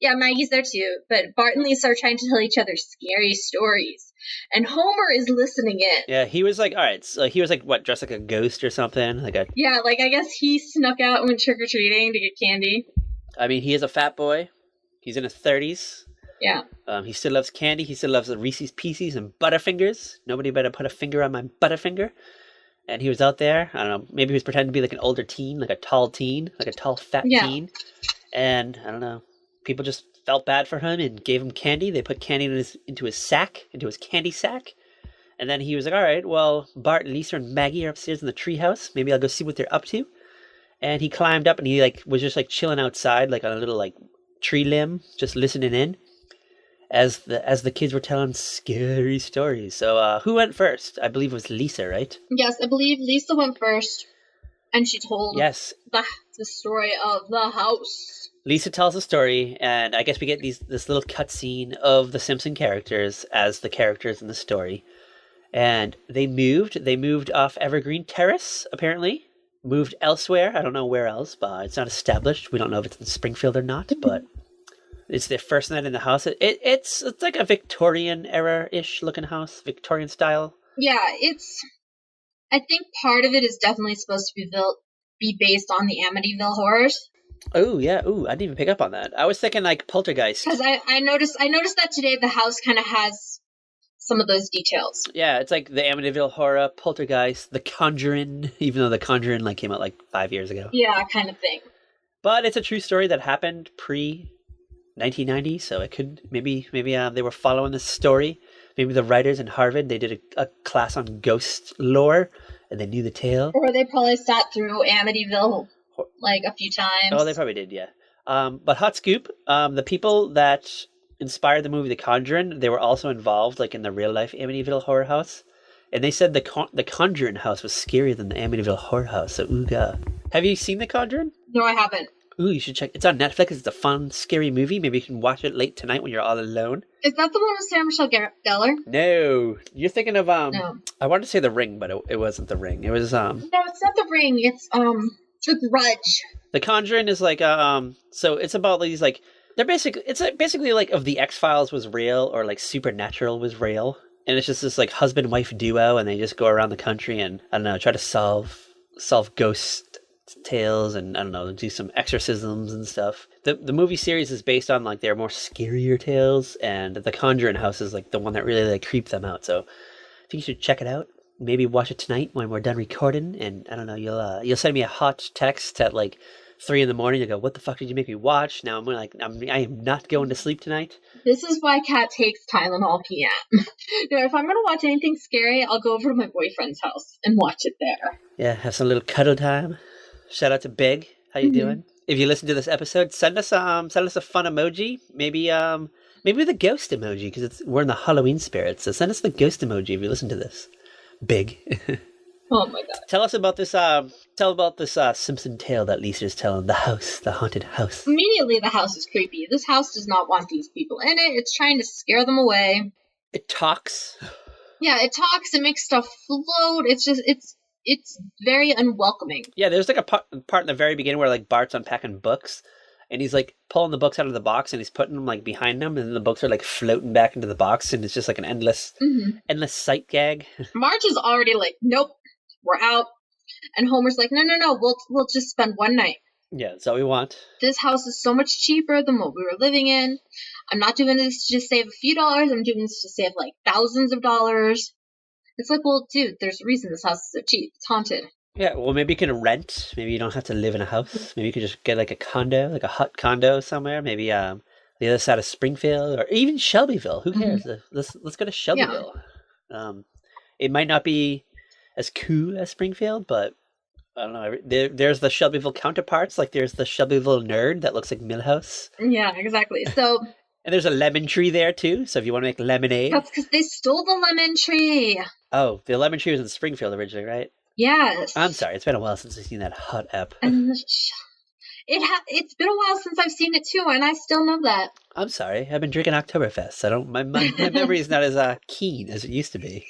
Yeah, Maggie's there too, but Bart and Lisa are trying to tell each other scary stories. And Homer is listening in. Yeah, he was like, all right, so he was like, what, dressed like a ghost or something? Yeah, like I guess he snuck out and went trick-or-treating to get candy. I mean, he is a fat boy. He's in his 30s. Yeah. He still loves candy. He still loves the Reese's Pieces and Butterfingers. Nobody better put a finger on my Butterfinger. And he was out there, I don't know, maybe he was pretending to be like an older teen, like a tall fat teen. And I don't know, people just felt bad for him and gave him candy. They put candy into his candy sack. And then he was like, all right, well, Bart, Lisa, and Maggie are upstairs in the treehouse. Maybe I'll go see what they're up to. And he climbed up and he like was just like chilling outside, like on a little like tree limb, just listening in as the kids were telling scary stories. So who went first? I believe it was Lisa, right? Yes, I believe Lisa went first, and she told the story of the house. Lisa tells the story, and I guess we get this little cutscene of the Simpson characters as the characters in the story. And they moved off Evergreen Terrace, apparently. Moved elsewhere. I don't know where else, but it's not established. We don't know if it's in Springfield or not, but it's their first night in the house. It's like a Victorian era-ish looking house, Victorian style. Yeah, I think part of it is definitely supposed to be based on the Amityville horrors. Oh yeah, I didn't even pick up on that. I was thinking like Poltergeist. Because I noticed that today the house kind of has some of those details. Yeah, it's like the Amityville horror, Poltergeist, The Conjuring, even though The Conjuring like came out like 5 years ago. Yeah, kind of thing. But it's a true story that happened pre-1990, so it could maybe they were following this story. Maybe the writers in Harvard, they did a class on ghost lore, and they knew the tale. Or they probably sat through Amityville like a few times. Oh, they probably did, yeah. But hot scoop, the people that inspired the movie The Conjuring, they were also involved like in the real life Amityville horror house. And they said the Conjuring house was scarier than the Amityville horror house, so ooga. Have you seen The Conjuring? No, I haven't. Ooh, you should check. It's on Netflix. It's a fun, scary movie. Maybe you can watch it late tonight when you're all alone. Is that the one with Sarah Michelle Gellar? No, you're thinking of No. I wanted to say The Ring, but it wasn't The Ring. It was No, it's not The Ring. It's The Grudge. The Conjuring is like so it's about these like it's basically like if the X-Files was real or like Supernatural was real, and it's just this like husband-wife duo, and they just go around the country and I don't know, try to solve ghost tales and I don't know, do some exorcisms and stuff. The movie series is based on like their more scarier tales, and the Conjuring house is like the one that really like creeped them out. So I think you should check it out. Maybe watch it tonight when we're done recording, and I don't know, you'll send me a hot text at like 3 a.m. You go, what the fuck did you make me watch? Now I am not going to sleep tonight. This is why Kat takes Tylenol PM. No, if I'm gonna watch anything scary, I'll go over to my boyfriend's house and watch it there. Yeah, have some little cuddle time. Shout out to Big. How you doing? If you listen to this episode, send us a fun emoji. Maybe the ghost emoji, because we're in the Halloween spirit. So send us the ghost emoji if you listen to this. Big. Oh my god. Tell us about this Simpson tale that Lisa's telling, the haunted house. Immediately the house is creepy. This house does not want these people in it. It's trying to scare them away. It talks. Yeah, it talks, it makes stuff float. It's very unwelcoming. Yeah, there's like a part in the very beginning where like Bart's unpacking books, and he's like pulling the books out of the box and he's putting them like behind him, and then the books are like floating back into the box, and it's just like an endless sight gag. Marge is already like, nope, we're out. And Homer's like, no, we'll just spend one night. Yeah, that's all we want. This house is so much cheaper than what we were living in. I'm not doing this to just save a few dollars. I'm doing this to save like thousands of dollars. It's like, well, dude, there's a reason this house is so cheap. It's haunted. Yeah, well, maybe you can rent. Maybe you don't have to live in a house. Maybe you could just get like a condo, like a hut condo somewhere. Maybe the other side of Springfield or even Shelbyville. Who cares? Let's go to Shelbyville. Yeah. It might not be as cool as Springfield, but I don't know. There's the Shelbyville counterparts. Like there's the Shelbyville nerd that looks like Millhouse. Yeah, exactly. So. And there's a lemon tree there too. So if you want to make lemonade. That's because they stole the lemon tree. Oh, the lemon tree was in Springfield originally, right? Yes. I'm sorry. It's been a while since I've seen that hot ep. It's been a while since I've seen it too, and I still know that. I'm sorry. I've been drinking Oktoberfest. My memory is not as keen as it used to be.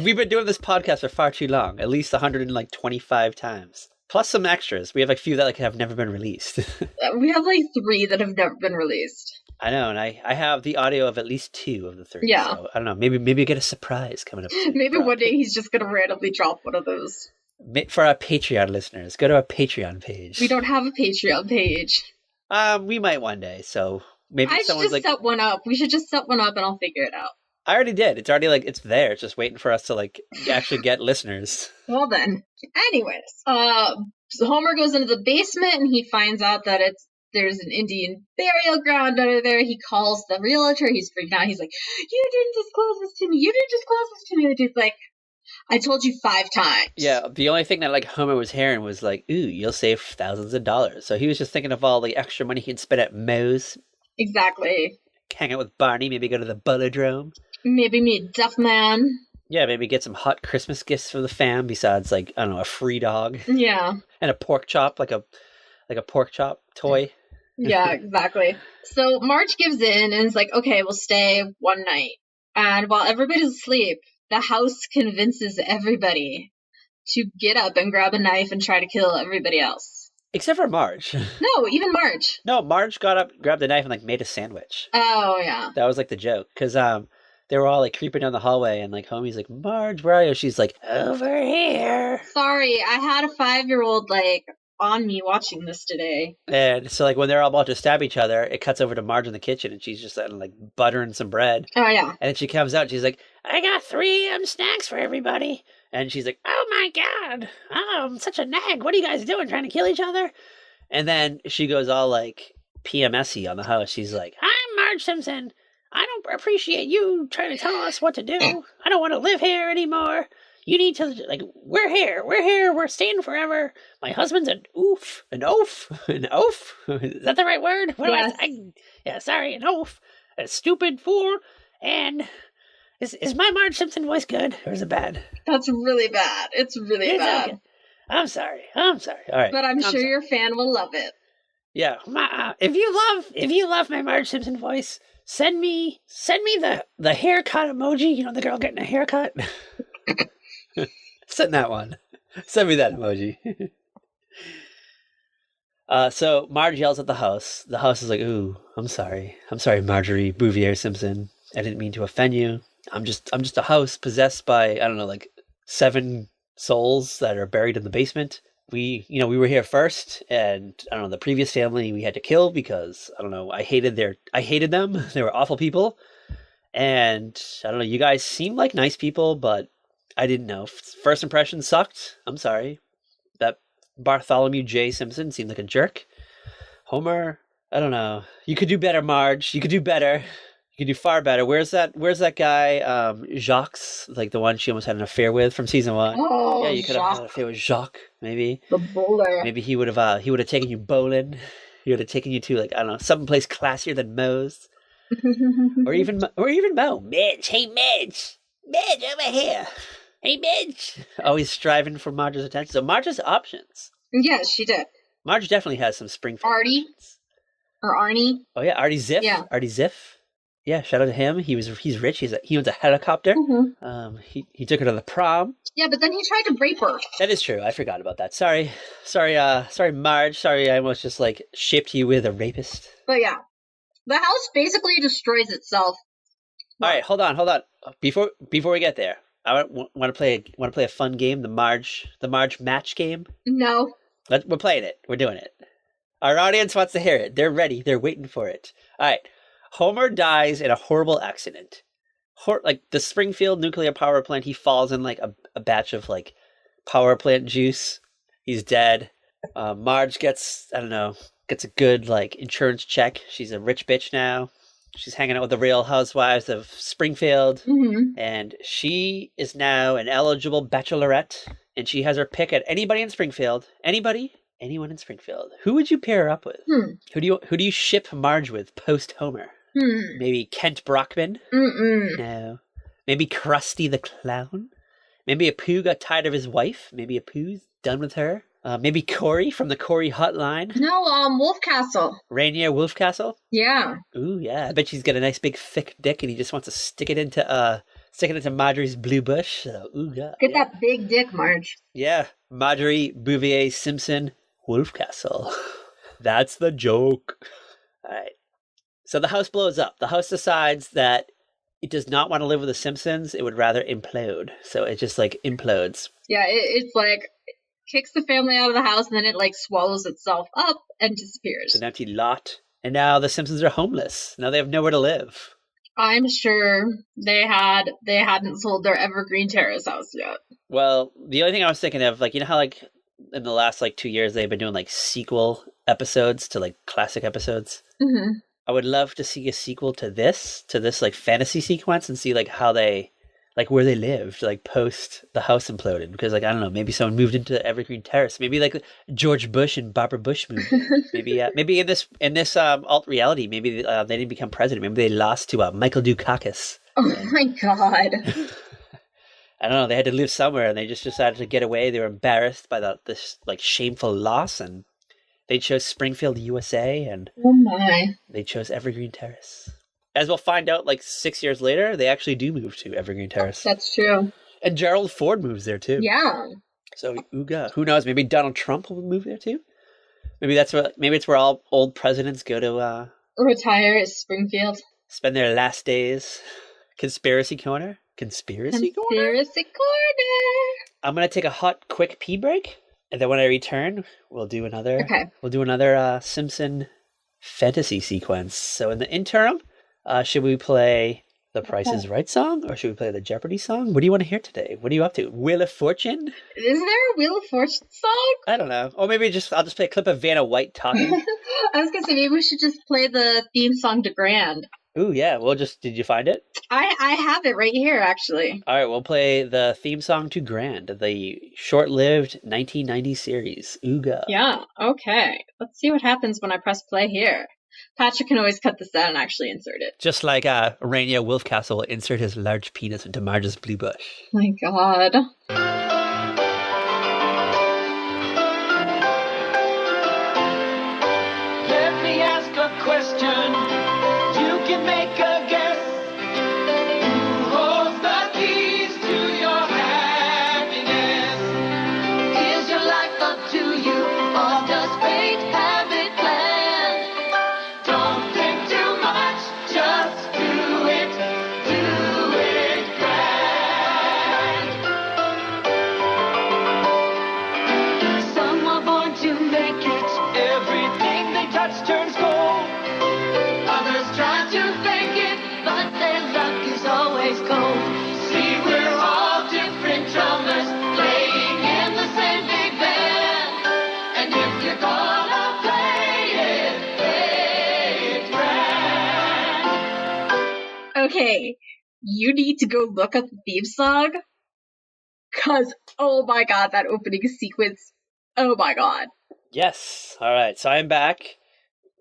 We've been doing this podcast for far too long. At least 125 times. Plus some extras. We have a few that like have never been released. We have like 3 that have never been released. I know, and I have the audio of at least 2 of the 3. Yeah. So I don't know. Maybe get a surprise coming up soon. Maybe one day he's just gonna randomly drop one of those. For our Patreon listeners, go to our Patreon page. We don't have a Patreon page. We might one day. So maybe I should someone's just set one up. We should just set one up, and I'll figure it out. I already did. It's already like it's there. It's just waiting for us to like actually get listeners. Well then. Anyways, so Homer goes into the basement and he finds out that there's an Indian burial ground under there. He calls the realtor. He's freaked out. He's like, "You didn't disclose this to me. You didn't disclose this to me." The dude's like, "I told you 5 times." Yeah, the only thing that like Homer was hearing was like, "Ooh, you'll save thousands of dollars." So he was just thinking of all the extra money he can spend at Moe's. Exactly. Hang out with Barney. Maybe go to the Bullodrome. Maybe meet Duffman. Yeah, maybe get some hot Christmas gifts for the fam. Besides, like I don't know, a free dog. Yeah. And a pork chop, like a pork chop toy. Yeah, exactly. So Marge gives in and is like, "Okay, we'll stay one night." And while everybody's asleep, the house convinces everybody to get up and grab a knife and try to kill everybody else. Except for Marge. No, even Marge. No, Marge got up, grabbed a knife, and like made a sandwich. Oh, yeah. That was like the joke, because they were all like creeping down the hallway, and like homie's like, "Marge, where are you?" She's like, "Over here." Sorry, I had a 5-year-old like on me watching this today. And so like when they're all about to stab each other, it cuts over to Marge in the kitchen, and she's just like buttering some bread. Oh yeah. And then she comes out, and she's like, "I got 3 snacks for everybody." And she's like, "Oh my god, I'm such a nag. What are you guys doing, trying to kill each other?" And then she goes all like PMS-y on the house. She's like, "I'm Marge Simpson. I don't appreciate you trying to tell us what to do. I don't want to live here anymore. You need to, like, we're here, we're staying forever. My husband's an oaf, an oaf, an oaf. Is that the right word? What Yes. Yeah, sorry, an oaf, a stupid fool. And is my Marge Simpson voice good or is it bad? That's really bad. It's really bad. Okay. I'm sorry. All right. But I'm sure your fan will love it. Yeah. If you love my Marge Simpson voice, send me the haircut emoji. You know, the girl getting a haircut. Send that one. Send me that emoji. So Marge yells at the house. The house is like, "Ooh, I'm sorry, Marjorie Bouvier Simpson. I didn't mean to offend you. I'm just a house possessed by, I don't know, like 7 souls that are buried in the basement. We were here first, and I don't know, the previous family we had to kill because I don't know, I hated them. They were awful people, and I don't know, you guys seem like nice people, but I didn't know. First impression sucked. I'm sorry. That Bartholomew J. Simpson seemed like a jerk. Homer, I don't know. You could do better, Marge. You could do better. You could do far better. Where's that guy, Jacques, like the one she almost had an affair with from season 1? Oh, yeah, you could have had an affair with Jacques, maybe. The bowler. Maybe he would have taken you bowling. He would have taken you to, like, I don't know, someplace classier than Moe's. or even Mo. Midge, hey Midge, over here. Hey, Midge! Always striving for Marge's attention. So Marge has options. Yes, she did. Marge definitely has some Springfield Artie? options. Or Arnie? Oh yeah, Artie Ziff. Yeah. Artie Ziff. Yeah, shout out to him. He's rich. He owns a helicopter. Mm-hmm. He took her to the prom. Yeah, but then he tried to rape her. That is true. I forgot about that. Sorry, Marge. Sorry, I almost just like shipped you with a rapist. But yeah, the house basically destroys itself. All right, hold on. Before we get there, I want to play a fun game, the Marge match game. No. We're playing it. We're doing it. Our audience wants to hear it. They're ready. They're waiting for it. All right. Homer dies in a horrible accident. Like the Springfield nuclear power plant, he falls in like a batch of like power plant juice. He's dead. Marge gets a good like insurance check. She's a rich bitch now. She's hanging out with the Real Housewives of Springfield. Mm-hmm. And she is now an eligible bachelorette. And she has her pick at anybody in Springfield. Anyone in Springfield. Who would you pair her up with? Who do you ship Marge with post Homer? Maybe Kent Brockman? Mm-mm. No. Maybe Krusty the Clown? Maybe Apu got tired of his wife? Maybe Apu's done with her? Maybe Corey from the Corey Hotline? No, Wolfcastle. Rainier Wolfcastle? Yeah. Ooh, yeah. I bet she's got a nice big thick dick and he just wants to stick it into Sticking it to Marjorie's blue bush. So, ooga. Get Yeah. that big dick, Marge. Yeah. Marjorie Bouvier Simpson Wolfcastle. That's the joke. All right. So the house blows up. The house decides that it does not want to live with the Simpsons. It would rather implode. So it just like implodes. Yeah, it's like kicks the family out of the house and then it like swallows itself up and disappears. It's an empty lot. And now the Simpsons are homeless. Now they have nowhere to live. I'm sure they hadn't sold their Evergreen Terrace house yet. Well, the only thing I was thinking of, like, you know how like in the last like 2 years they've been doing like sequel episodes to like classic episodes? Mm-hmm. I would love to see a sequel to this like fantasy sequence and see like how they like where they lived like post the house imploded, because like I don't know, maybe someone moved into Evergreen Terrace, maybe like George Bush and Barbara Bush moved in. maybe in this alt reality, maybe they didn't become president, maybe they lost to Michael Dukakis. Oh my god. I don't know, they had to live somewhere and they just decided to get away. They were embarrassed by this like shameful loss, and they chose Springfield, USA, and Oh my. they chose Evergreen Terrace. As we'll find out like 6 years later, they actually do move to Evergreen Terrace. That's true. And Gerald Ford moves there too. Yeah. So ooga, who knows? Maybe Donald Trump will move there too. Maybe it's where all old presidents go to Retire at Springfield. spend their last days. Conspiracy corner. Conspiracy corner. I'm gonna take a hot, quick pee break, and then when I return, we'll do another. Okay. We'll do another Simpson fantasy sequence. So in the interim, should we play the Price is Right song, or should we play the Jeopardy song? What do you want to hear today? What are you up to? Wheel of Fortune? Is there a Wheel of Fortune song? I don't know. Or maybe I'll just play a clip of Vanna White talking. I was gonna say maybe we should just play the theme song to Grand. Ooh, yeah. Did you find it? I have it right here, actually. All right, we'll play the theme song to Grand, the short-lived 1990 series. Ooga. Yeah, okay. Let's see what happens when I press play here. Patrick can always cut this out and actually insert it. Just like Rainier Wolfcastle will insert his large penis into Marge's blue bush. My god. Let me ask a question. You can make a guess. Who holds the keys to your happiness? Is your life up to you, or does fate have it planned? Don't think too much, just do it grand. Some are born to make it. Everything they touch turns gold. Others try to fake it, but their luck is always cold. See, we're all different drummers playing in the same big band. And if you're gonna play it grand. Okay, you need to go look up the theme song. Cause, oh my god, that opening sequence. Oh my god. Yes. All right, so I'm back.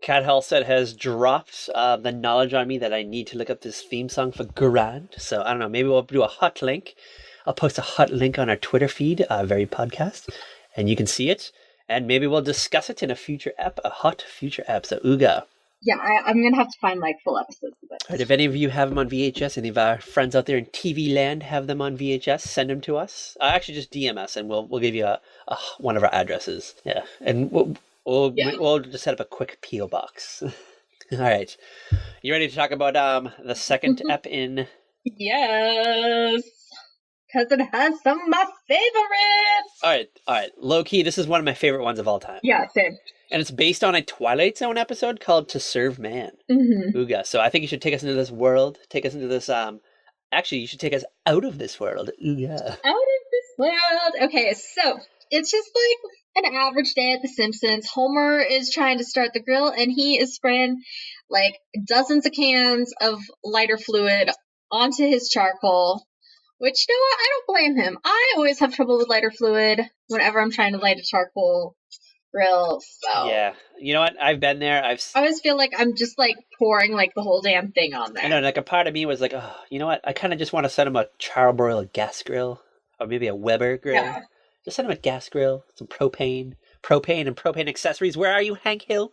Cat Halstead has dropped the knowledge on me that I need to look up this theme song for Grand. So I don't know, maybe we'll do a hot link. I'll post a hot link on our Twitter feed, Very Podcast, and you can see it. And maybe we'll discuss it in a hot future ep. So Ooga. Yeah, I'm gonna have to find like full episodes of it. All right, if any of you have them on VHS, any of our friends out there in TV land have them on VHS, send them to us. Actually, just DM us, and we'll give you one of our addresses. Yeah, and we'll just set up a quick PO box. All right, you ready to talk about the second ep in? Yes, because it has some of my favorites. All right. Low key, this is one of my favorite ones of all time. Yeah, same. And it's based on a Twilight Zone episode called "To Serve Man." Mm-hmm. Ooga. So I think you should take us into this world. Take us into this. Actually, you should take us out of this world. Ooga. Out of this world. Okay, so it's just like an average day at The Simpsons. Homer is trying to start the grill, and he is spraying like dozens of cans of lighter fluid onto his charcoal. Which, you know what? I don't blame him. I always have trouble with lighter fluid whenever I'm trying to light a charcoal grill. So Yeah, you know what? I've been there. I always feel like I'm just like pouring like the whole damn thing on there. I know, like a part of me was like, oh, you know what? I kind of just want to send him a charbroil gas grill, or maybe a Weber grill. Yeah. Just send him a gas grill, some propane, and propane accessories. Where are you, Hank Hill?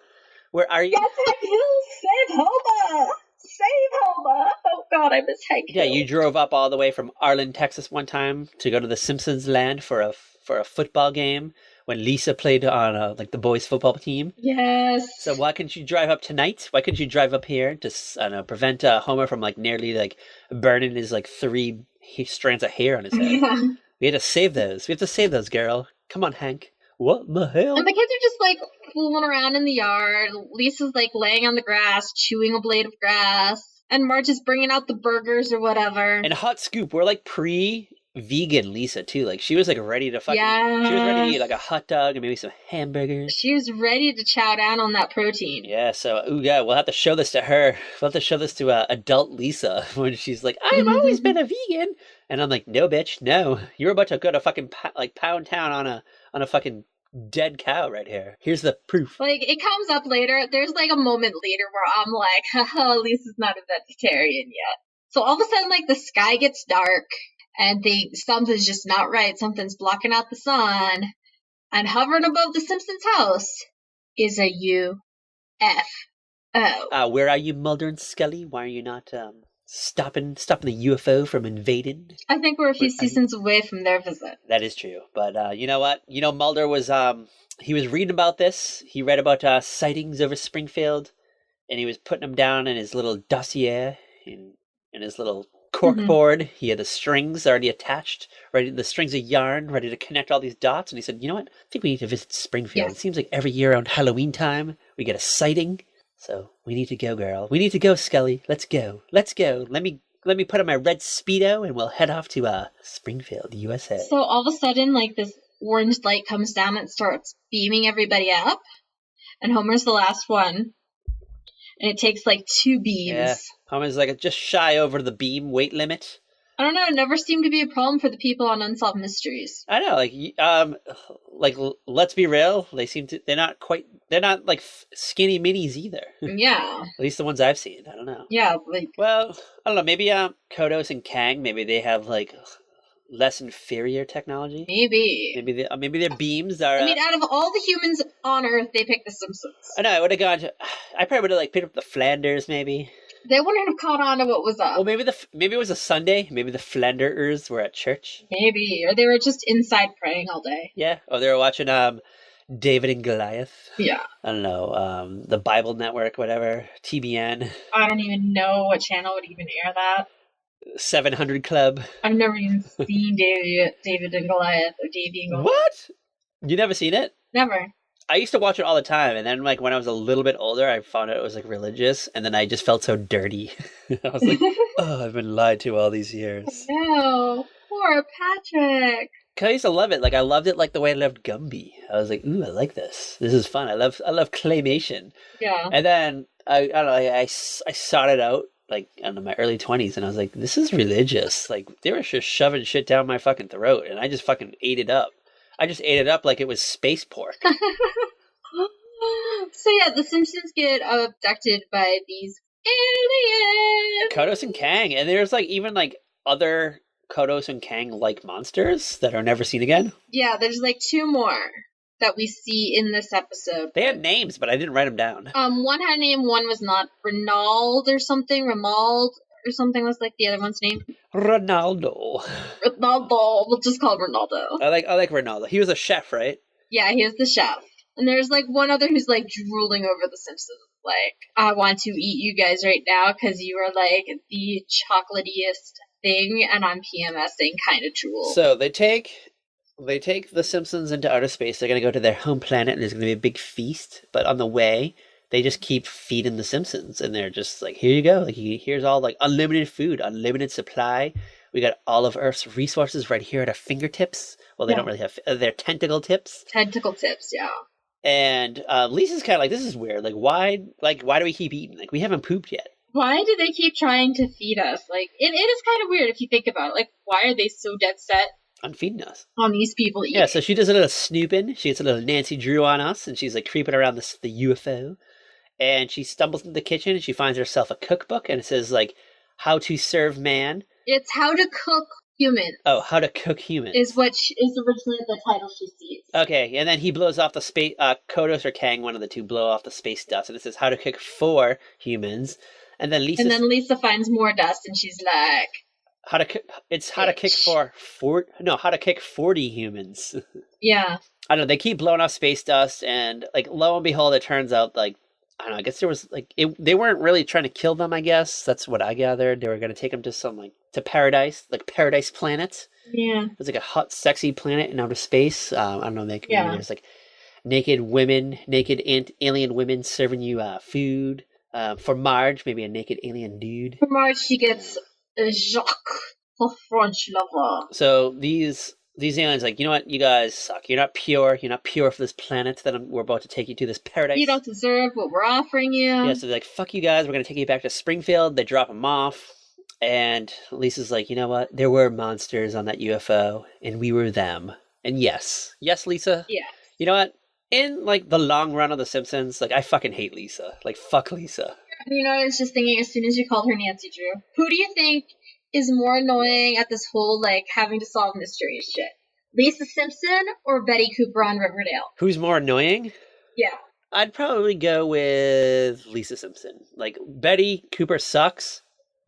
Where are you? Yes, Hank Hill, save Homer! Save Homer! God, I miss Hank Yeah, Hill. you drove up all the way from Arlen, Texas one time to go to the Simpsons land for a football game when Lisa played on like the boys football team. Yes. So why couldn't you drive up tonight? Why couldn't you drive up here to I don't know, prevent Homer from like nearly like burning his like three strands of hair on his head? Yeah. We had to save those. We have to save those, girl. Come on, Hank. What in the hell? And the kids are just like fooling around in the yard. Lisa's like laying on the grass, chewing a blade of grass. And Marge is bringing out the burgers or whatever. And hot scoop, we're like pre-vegan Lisa too. Like she was like ready to fucking. She was ready to eat like a hot dog and maybe some hamburgers. She was ready to chow down on that protein. Yeah, so yeah, we'll have to show this to her. We'll have to show this to adult Lisa when she's like, "I've always been a vegan," and I'm like, "No, bitch, no. You're about to go to fucking pound town on a fucking dead cow right here. Here's the proof." Like, it comes up later. There's like a moment later where I'm like, haha, Lisa's not a vegetarian yet. So all of a sudden, like, the sky gets dark and something's just not right. Something's blocking out the sun. And hovering above the Simpsons house is a UFO. Where are you, Mulder and Scully? Why are you not stopping the UFO from invading? I think we're a few seasons away from their visit. That is true. But you know what? You know, Mulder was he was reading about this. He read about sightings over Springfield, and he was putting them down in his little dossier in his little corkboard. He had the strings already attached, ready. The strings of yarn ready to connect all these dots. And he said, "You know what? I think we need to visit Springfield. Yes. It seems like every year around Halloween time we get a sighting. So we need to go, girl. We need to go, Scully. Let's go. Let's go. Let me put on my red Speedo and we'll head off to Springfield, USA." So all of a sudden, like, this orange light comes down and starts beaming everybody up. And Homer's the last one. And it takes like 2 beams. Yeah. Homer's like just shy over the beam weight limit. I don't know, it never seemed to be a problem for the people on Unsolved Mysteries. I know, let's be real. They're not like skinny minis either. Yeah. At least the ones I've seen. I don't know. Yeah, like... Well, I don't know. Maybe Kodos and Kang, maybe they have like less inferior technology. Maybe their beams are. I mean, out of all the humans on Earth, they picked the Simpsons. I know. I would have gone to. I probably would have like picked up the Flanders, maybe. They wouldn't have caught on to what was up. Well, maybe it was a Sunday. Maybe the Flanders were at church. Maybe, or they were just inside praying all day. Yeah, or they were watching David and Goliath. Yeah. I don't know, the Bible Network, whatever, TBN. I don't even know what channel would even air that. 700 Club. I've never even seen David and Goliath or Davey and Goliath. What? You never seen it? Never. I used to watch it all the time, and then like when I was a little bit older, I found out it was like religious, and then I just felt so dirty. I was like, "Oh, I've been lied to all these years." No, poor Patrick. Cause I used to love it. Like I loved it like the way I loved Gumby. I was like, "Ooh, I like this. This is fun. I love claymation." Yeah. And then I don't know. I sought it out like in my early 20s, and I was like, "This is religious." Like they were just shoving shit down my fucking throat, and I just fucking ate it up. I just ate it up like it was space pork. So yeah, the Simpsons get abducted by these aliens. Kodos and Kang, and there's like even like other Kodos and Kang like monsters that are never seen again. Yeah, there's like 2 more that we see in this episode. They had names, but I didn't write them down. One had a name, one was not. Ronald or something. Ramald or something was like the other one's name. Ronaldo. We'll just call him Ronaldo. I like Ronaldo. He was a chef, right? Yeah, he was the chef. And there's like one other who's like drooling over the Simpsons. Like, I want to eat you guys right now because you are like the chocolatiest thing, and I'm PMSing kind of drool. So they take the Simpsons into outer space. They're gonna go to their home planet, and there's gonna be a big feast. But on the way, they just keep feeding the Simpsons, and they're just like, "Here you go. Like, here's all like unlimited food, unlimited supply. We got all of Earth's resources right here at our fingertips. Well, they don't really have their tentacle tips. Tentacle tips, yeah. And Lisa's kind of like, this is weird. Like, why do we keep eating? Like, we haven't pooped yet. Why do they keep trying to feed us? Like, it is kind of weird if you think about it. Like, why are they so dead set on feeding us? On these people eating? Yeah, so she does a little snooping. She gets a little Nancy Drew on us, and she's like creeping around the UFO. And she stumbles into the kitchen, and she finds herself a cookbook, and it says like, "How to Serve Man." It's How to Cook Humans. Oh, How to Cook Humans is what is originally the title she sees. Okay, and then he blows off the space. Kodos or Kang, one of the two, blow off the space dust, and it says How to Cook for Humans. And then Lisa. And then Lisa finds more dust, and she's like, how to kick 40 humans. Yeah. I don't know. They keep blowing off space dust, and like lo and behold, it turns out like I don't know. I guess there was like they weren't really trying to kill them. I guess that's what I gathered. They were going to take them to some to paradise, like Paradise Planet. Yeah. It was like a hot, sexy planet in outer space. I don't know. Maybe there's like naked alien women serving you food. For Marge, maybe a naked alien dude. For Marge, she gets Jacques, the French lover. So these aliens, like, you know what, you guys suck. You're not pure. You're not pure for this planet that we're about to take you to, this paradise. You don't deserve what we're offering you. Yeah, so they're like, fuck you guys. We're going to take you back to Springfield. They drop them off. And Lisa's like, you know what? There were monsters on that UFO, and we were them. And yes, Lisa. Yeah. You know what? In like the long run of The Simpsons, like I fucking hate Lisa. Like fuck Lisa. You know, I was just thinking as soon as you called her Nancy Drew, who do you think is more annoying at this whole like having to solve mysteries shit? Lisa Simpson or Betty Cooper on Riverdale? Who's more annoying? Yeah. I'd probably go with Lisa Simpson. Like Betty Cooper sucks,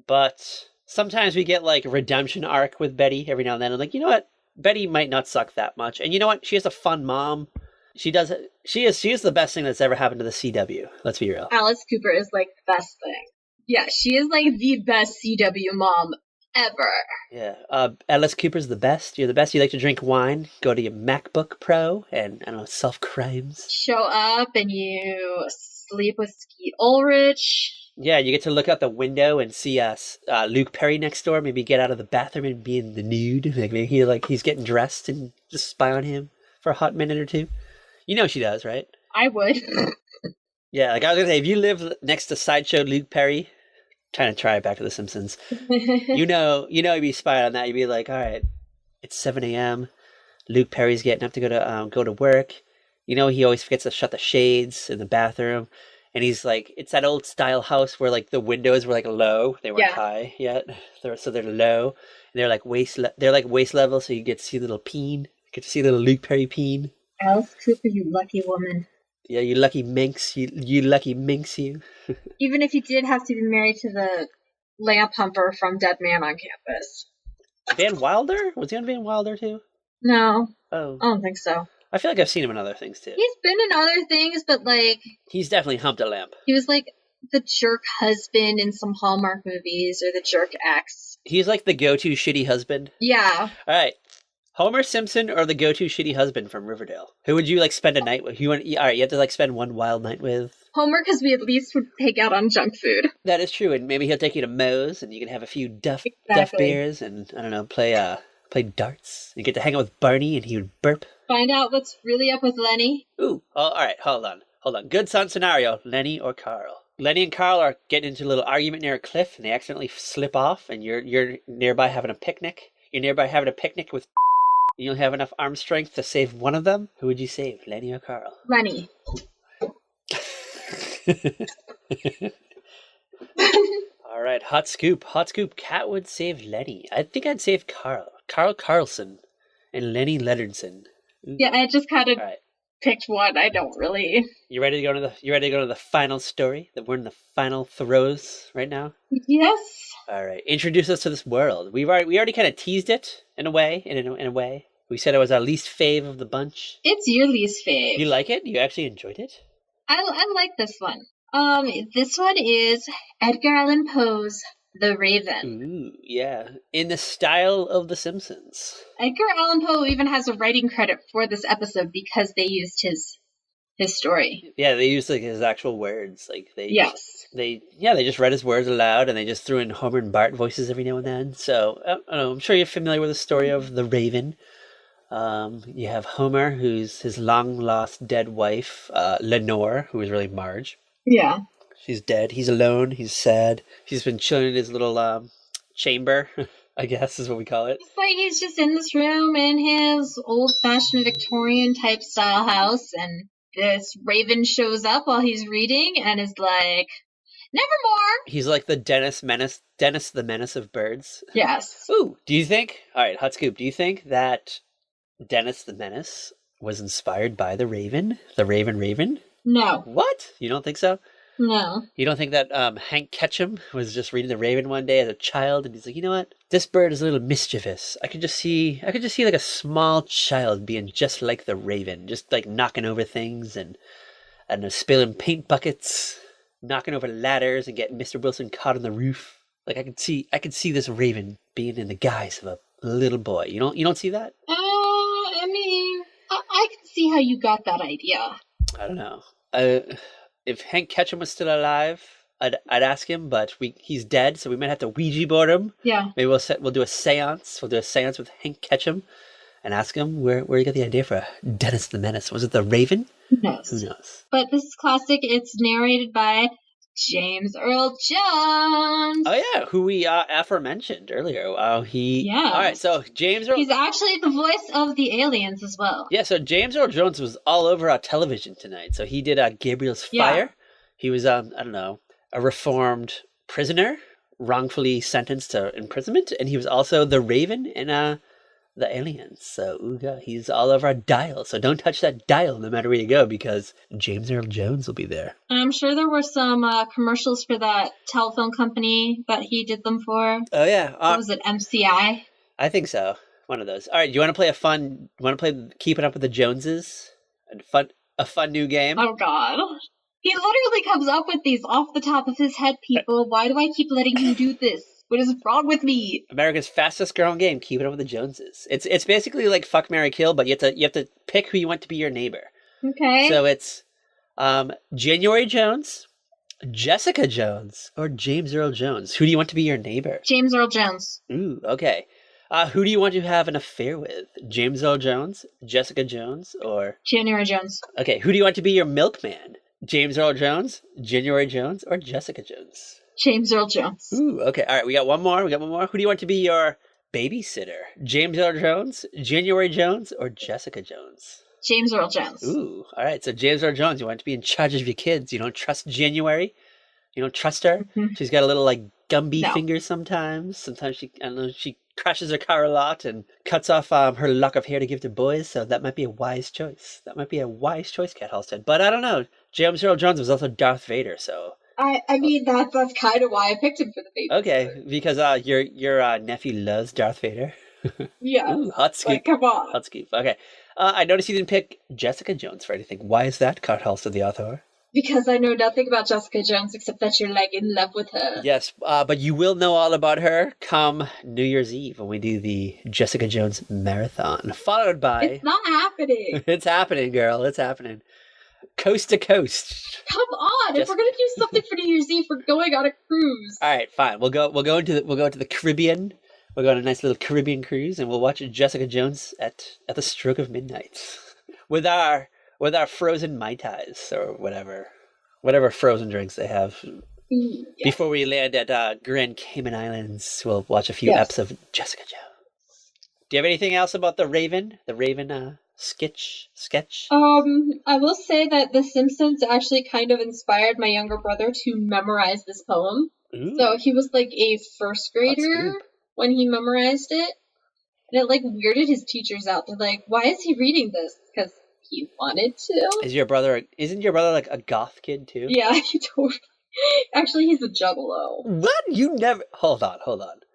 but sometimes we get like a redemption arc with Betty every now and then. I'm like, you know what? Betty might not suck that much. And you know what? She has a fun mom. She is the best thing that's ever happened to the CW. Let's be real. Alice Cooper is like the best thing. Yeah, she is like the best CW mom ever. Yeah. Alice Cooper's the best. You're the best. You like to drink wine, go to your MacBook Pro, and I don't know, solve crimes. Show up and you sleep with Skeet Ulrich. Yeah, you get to look out the window and see Luke Perry next door. Maybe get out of the bathroom and be in the nude. Like maybe he's getting dressed and just spy on him for a hot minute or two. You know she does, right? I would. Yeah, like I was gonna say, if you live next to Sideshow Luke Perry, kind of try it back to The Simpsons. you know, you'd be spying on that. You'd be like, all right, it's 7 a.m. Luke Perry's getting up to go to work. You know, he always forgets to shut the shades in the bathroom, and he's like, it's that old style house where like the windows were like low, they weren't high yet, they're low, and they're like waist level, so you get to see little peen, get to see little Luke Perry peen. Alice Cooper, you lucky woman. Yeah, you lucky minx. You lucky minx, you. Even if you did have to be married to the lamp humper from Dead Man on Campus. Van Wilder? Was he on Van Wilder too? No. Oh. I don't think so. I feel like I've seen him in other things too. He's been in other things, but like... He's definitely humped a lamp. He was like the jerk husband in some Hallmark movies, or the jerk ex. He's like the go-to shitty husband. Yeah. Alright. Homer Simpson or the go-to shitty husband from Riverdale? Who would you like spend a night with? Alright, you have to like spend one wild night with. Homer, because we at least would take out on junk food. That is true, and maybe he'll take you to Moe's, and you can have a few Duff beers, and I don't know, play darts. You get to hang out with Barney, and he would burp. Find out what's really up with Lenny. Ooh, alright, hold on. Good son scenario, Lenny or Carl? Lenny and Carl are getting into a little argument near a cliff, and they accidentally slip off, and you're nearby having a picnic. You're nearby having a picnic with... You'll have enough arm strength to save one of them? Who would you save, Lenny or Carl? Lenny. All right, hot scoop. Cat would save Lenny. I think I'd save Carl. Carl Carlson and Lenny Leonardson. Yeah, I just kind of picked one. I don't really. You ready to go to the final story? That we're in the final throes right now? Yes. All right. Introduce us to this world. We already kind of teased it in a way. In a way, we said it was our least fave of the bunch. It's your least fave. You like it? You actually enjoyed it? I like this one. This one is Edgar Allan Poe's The Raven. Ooh, yeah. In the style of The Simpsons. Edgar Allan Poe even has a writing credit for this episode because they used his story. Yeah, they used like his actual words. Like they just read his words aloud, and they just threw in Homer and Bart voices every now and then. So I don't know, I'm sure you're familiar with the story of the Raven. You have Homer, who's his long lost dead wife, Lenore, who is really Marge. Yeah. She's dead. He's alone. He's sad. He's been chilling in his little chamber, I guess is what we call it. It's like he's just in this room in his old-fashioned Victorian type style house, and this Raven shows up while he's reading and is like, "Nevermore." He's like the Dennis the Menace of birds. Yes. Ooh, do you think? All right, hot scoop. Do you think that Dennis the Menace was inspired by the Raven? The Raven? No. What? You don't think so? No. You don't think that Hank Ketchum was just reading The Raven one day as a child, and he's like, you know what? This bird is a little mischievous. I could just see like a small child being just like the Raven, just like knocking over things and spilling paint buckets, knocking over ladders, and getting Mr. Wilson caught on the roof. Like I could see this Raven being in the guise of a little boy. You don't see that? I mean, I can see how you got that idea. I don't know. If Hank Ketchum was still alive, I'd ask him, but he's dead, so we might have to Ouija board him. Yeah. Maybe we'll do a séance. We'll do a séance with Hank Ketchum and ask him where you got the idea for Dennis the Menace. Was it the Raven? Who knows? Who knows? But this is classic. It's narrated by James Earl Jones. Oh yeah, who we aforementioned earlier. Yeah. All right, so James Earl. He's actually the voice of the aliens as well. Yeah, so James Earl Jones was all over our television tonight. So he did Gabriel's Fire. Yeah. He was I don't know, a reformed prisoner, wrongfully sentenced to imprisonment, and he was also the Raven in the Aliens. So ooga, he's all over our dial. So don't touch that dial no matter where you go, because James Earl Jones will be there. And I'm sure there were some commercials for that telephone company that he did them for. Oh yeah, What was it, MCI? I think so. One of those. All right, do you want to play Keeping Up with the Joneses? A fun new game. Oh God. He literally comes up with these off the top of his head, people. Why do I keep letting him do this? What is wrong with me? America's fastest growing game, Keeping Up with the Joneses. It's basically like Fuck, Marry, Kill, but you have to pick who you want to be your neighbor. Okay. So it's January Jones, Jessica Jones, or James Earl Jones. Who do you want to be your neighbor? James Earl Jones. Ooh, okay. Who do you want to have an affair with? James Earl Jones, Jessica Jones, or... January Jones. Okay, who do you want to be your milkman? James Earl Jones, January Jones, or Jessica Jones? James Earl Jones. Ooh, okay. All right, we got one more. Who do you want to be your babysitter? James Earl Jones, January Jones, or Jessica Jones? James Earl Jones. Ooh, all right. So James Earl Jones, you want to be in charge of your kids. You don't trust January. You don't trust her. Mhm. She's got a little like Gumby No. fingers sometimes. Sometimes she crashes her car a lot and cuts off her lock of hair to give to boys. So that might be a wise choice. Kat Halstead. But I don't know. James Earl Jones was also Darth Vader, so. I mean, that's kind of why I picked him for the baby. Okay, because your nephew loves Darth Vader. Yeah. Ooh, hot scoop. Like, come on. Hot scoop. Okay. I noticed you didn't pick Jessica Jones for anything. Why is that, Kat Halstead, the author? Because I know nothing about Jessica Jones except that you're like in love with her. Yes, but you will know all about her come New Year's Eve when we do the Jessica Jones marathon, followed by... It's not happening. It's happening, girl. It's happening. Coast to coast. Come on. If we're going to do something for New Year's Eve, we're going on a cruise. All right, fine. We'll go into the Caribbean. We'll go on a nice little Caribbean cruise, and we'll watch Jessica Jones at the stroke of midnight with our frozen Mai Tais or whatever frozen drinks they have. Yeah. Before we land at Grand Cayman Islands, we'll watch a few eps of Jessica Jones. Do you have anything else about the Raven? The Raven sketch? I will say that The Simpsons actually kind of inspired my younger brother to memorize this poem. Ooh. So he was like a first grader scoop. when he memorized it. And it like weirded his teachers out. They're like, why is he reading this? Because he wanted to. Isn't your brother like a goth kid too? Yeah, he totally. Actually, he's a juggalo. What? You never... Hold on.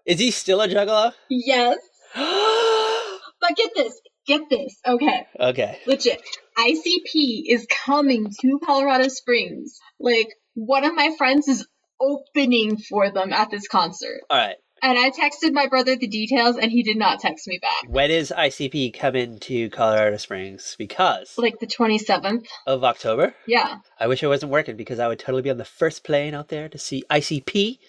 Is he still a juggalo? Yes. But get this. Okay. Legit. ICP is coming to Colorado Springs. Like, one of my friends is opening for them at this concert. All right. And I texted my brother the details, and he did not text me back. When is ICP coming to Colorado Springs? Because... Like the 27th. Of October? Yeah. I wish I wasn't working, because I would totally be on the first plane out there to see ICP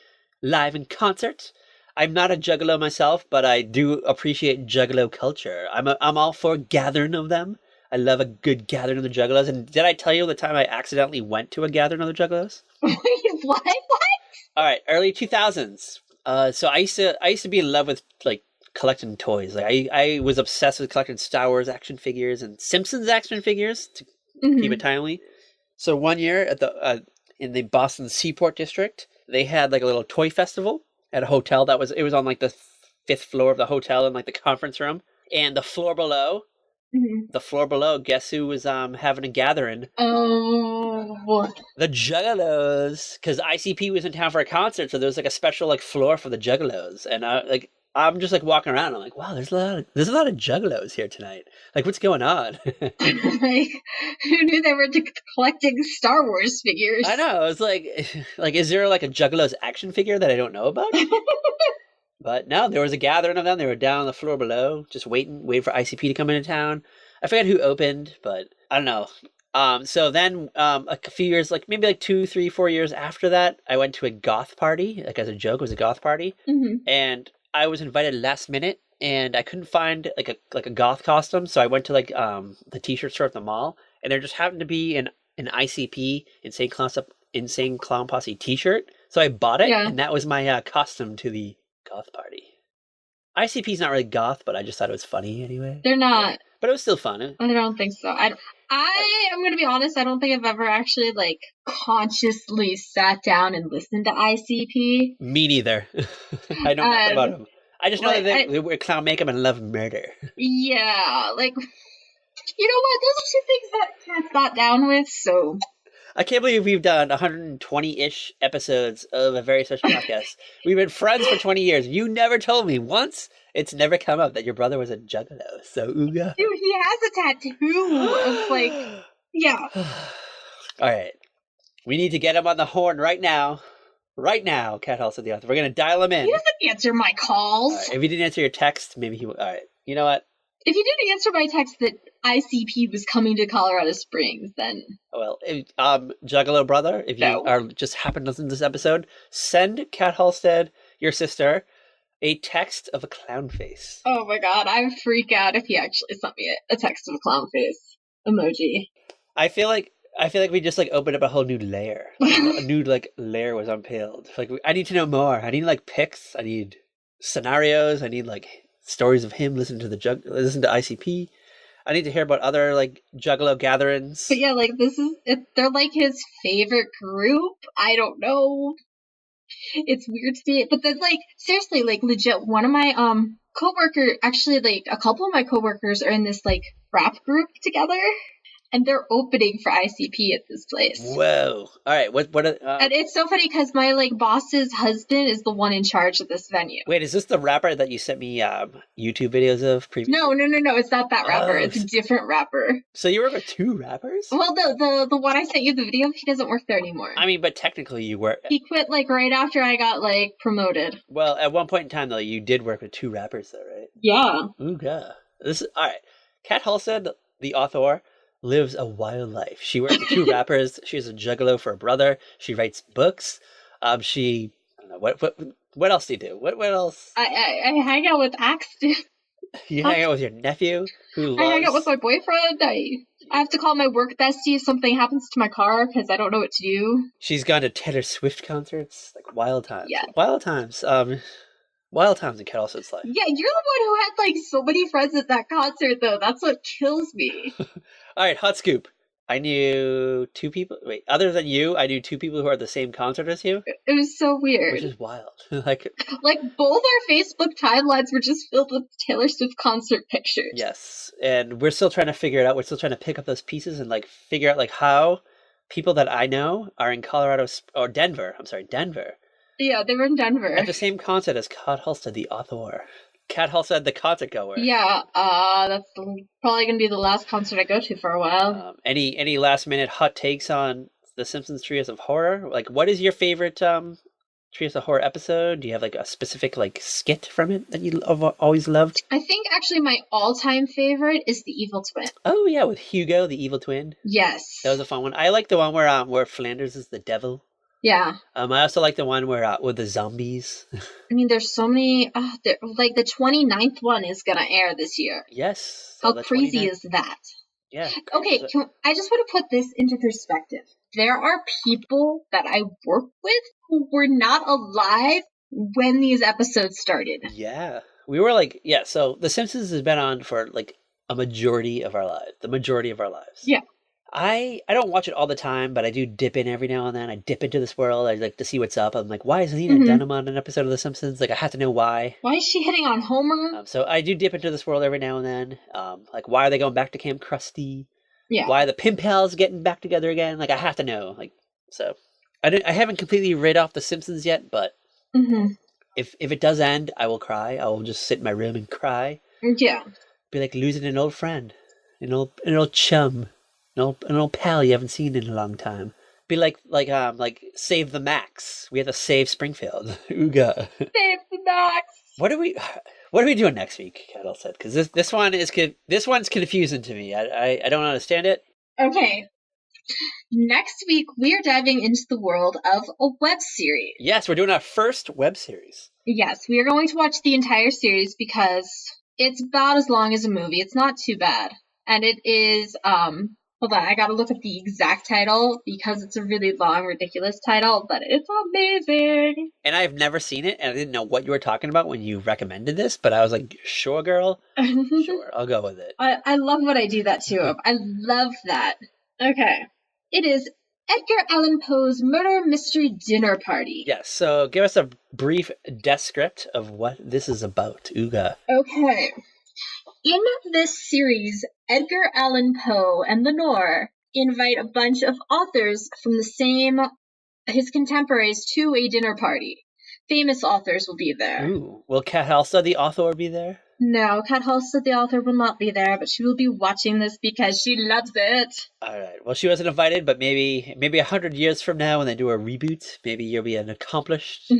live in concert. I'm not a juggalo myself, but I do appreciate juggalo culture. I'm all for gathering of them. I love a good gathering of the juggalos. And did I tell you the time I accidentally went to a gathering of the juggalos? Wait, what? All right, early 2000s. So I used to be in love with like collecting toys. Like I was obsessed with collecting Star Wars action figures and Simpsons action figures to keep it timely. So one year at the in the Boston Seaport District, they had like a little toy festival at a hotel it was on like the 5th floor of the hotel in like the conference room, and the floor below Mhm. The floor below, guess who was having a gathering? Oh, The Juggalos, because ICP was in town for a concert, so there was like a special like floor for the Juggalos, and I'm just like walking around. I'm like, wow, there's a lot of Juggalos here tonight. Like, what's going on? like who knew they were collecting Star Wars figures? I know. It's like, is there like a Juggalos action figure that I don't know about? But no, there was a gathering of them. They were down on the floor below, just waiting for ICP to come into town. I forget who opened, but I don't know. So then, a few years, like maybe like 2, 3, 4 years after that, I went to a goth party. Like as a joke, it was a goth party, and I was invited last minute, and I couldn't find like a goth costume, so I went to like the t-shirt store at the mall, and there just happened to be an ICP Insane Clown Posse t-shirt, so I bought it, Yeah. and that was my costume to the goth party. ICP's not really goth, but I just thought it was funny anyway. They're not. But it was still fun. I don't think so. I am gonna be honest. I don't think I've ever actually like consciously sat down and listened to ICP. Me neither. I know nothing about them. I just know that they wear clown makeup and love murder. Yeah, like you know what? Those are two things that I can't sat down with. So I can't believe we've done 120-ish episodes of a very special podcast. We've been friends for 20 years. You never told me once. It's never come up that your brother was a juggalo. So ooga. dude, he has a tattoo of like, yeah. All right, we need to get him on the horn right now. Right now, Cat Hall said the author. We're gonna dial him in. He doesn't answer my calls. Right, if he didn't answer your text, maybe he will. All right, you know what? If he didn't answer my text that ICP was coming to Colorado Springs, then Well, Juggalo brother, if you are just happen to listen to this episode, send Cat Halstead, your sister, a text of a clown face. Oh my god, I would freak out if he actually sent me a text of a clown face emoji. I feel like we just like opened up a whole new layer. A new like layer was unpeeled. Like I need to know more. I need like pics. I need scenarios. I need like stories of him. Listen to ICP. I need to hear about other like Juggalo gatherings. But yeah, like they're like his favorite group. I don't know. It's weird to me, but then like seriously, like legit, one of my coworker, actually like a couple of my coworkers are in this like rap group together, and they're opening for ICP at this place. Whoa! All right, what? And it's so funny because my like boss's husband is the one in charge of this venue. Wait, is this the rapper that you sent me YouTube videos of previously? No, it's not that rapper. It's a different rapper. So you work with two rappers? Well, the one I sent you the video of, he doesn't work there anymore. I mean, but technically you work. He quit like right after I got like promoted. Well, at one point in time though, you did work with two rappers though, right? Yeah. Ooga. This is all right. Cat Halstead, the author, lives a wild life. She works with two rappers. She's a juggalo for a brother. She writes books. I don't know what else do you do? What else? I hang out with Axton. You hang out with your nephew who I hang out with my boyfriend. I have to call my work bestie if something happens to my car because I don't know what to do. She's gone to Taylor Swift concerts, like wild times. Yeah. Wild times. Wild times in Cat Halstead's life. Yeah, you're the one who had like so many friends at that concert though. That's what kills me. All right, hot scoop. I knew two people. Wait, other than you, I knew two people who are at the same concert as you. It was so weird. Which is wild. like both our Facebook timelines were just filled with Taylor Swift concert pictures. Yes, and we're still trying to figure it out. We're still trying to pick up those pieces and like figure out like how people that I know are in Colorado or Denver. I'm sorry, Denver. Yeah, they were in Denver at the same concert as Cat Halstead, the author. Cat Halstead, the concert goer. Yeah, that's probably gonna be the last concert I go to for a while. Any last minute hot takes on the Simpsons Treehouse of Horror? Like, what is your favorite Treehouse of Horror episode? Do you have like a specific like skit from it that you always loved? I think actually my all-time favorite is the Evil Twin. Oh yeah, with Hugo, the evil twin. Yes, that was a fun one. I like the one where Flanders is the devil. Yeah. I also like the one where with the zombies. I mean, there's so many. Like the 29th one is gonna air this year. Yes. So how crazy 29th? Is that? Yeah. Okay, I just want to put this into perspective. There are people that I work with who were not alive when these episodes started. Yeah. We were like, yeah, so The Simpsons has been on for like a majority of our lives. The majority of our lives. Yeah. I don't watch it all the time, but I do dip in every now and then. I dip into this world. I like to see what's up. I'm like, why is Lena Dunham on an episode of The Simpsons? Like, I have to know why. Why is she hitting on Homer? So I do dip into this world every now and then. Like, why are they going back to Camp Krusty? Yeah. Why are the Pin Pals getting back together again? Like, I have to know. Like, so I haven't completely read off The Simpsons yet, but if it does end, I will cry. I will just sit in my room and cry. Yeah. Be like losing an old friend, an old chum, an old pal you haven't seen in a long time. Be like save the Max. We have to save Springfield. Ooga. Save the Max. What are we doing next week? Kettle said, because this one's confusing to me. I don't understand it. Okay. Next week we are diving into the world of a web series. Yes, we're doing our first web series. Yes, we are going to watch the entire series because it's about as long as a movie. It's not too bad. And it is, hold on, I gotta look up the exact title because it's a really long, ridiculous title, but it's amazing. And I've never seen it, and I didn't know what you were talking about when you recommended this, but I was like, sure, girl. Sure, I'll go with it. I love when I do that too. I love that. Okay. It is Edgar Allan Poe's Murder Mystery Dinner Party. Yes, so give us a brief descript of what this is about. Ooga. Okay. In this series, Edgar Allan Poe and Lenore invite a bunch of authors from his contemporaries to a dinner party. Famous authors will be there. Ooh. Will Kat Halstead, the author, be there? No, Kat Halstead, the author, will not be there, but she will be watching this because she loves it. All right. Well, she wasn't invited, but maybe 100 years from now when they do a reboot, maybe you'll be an accomplished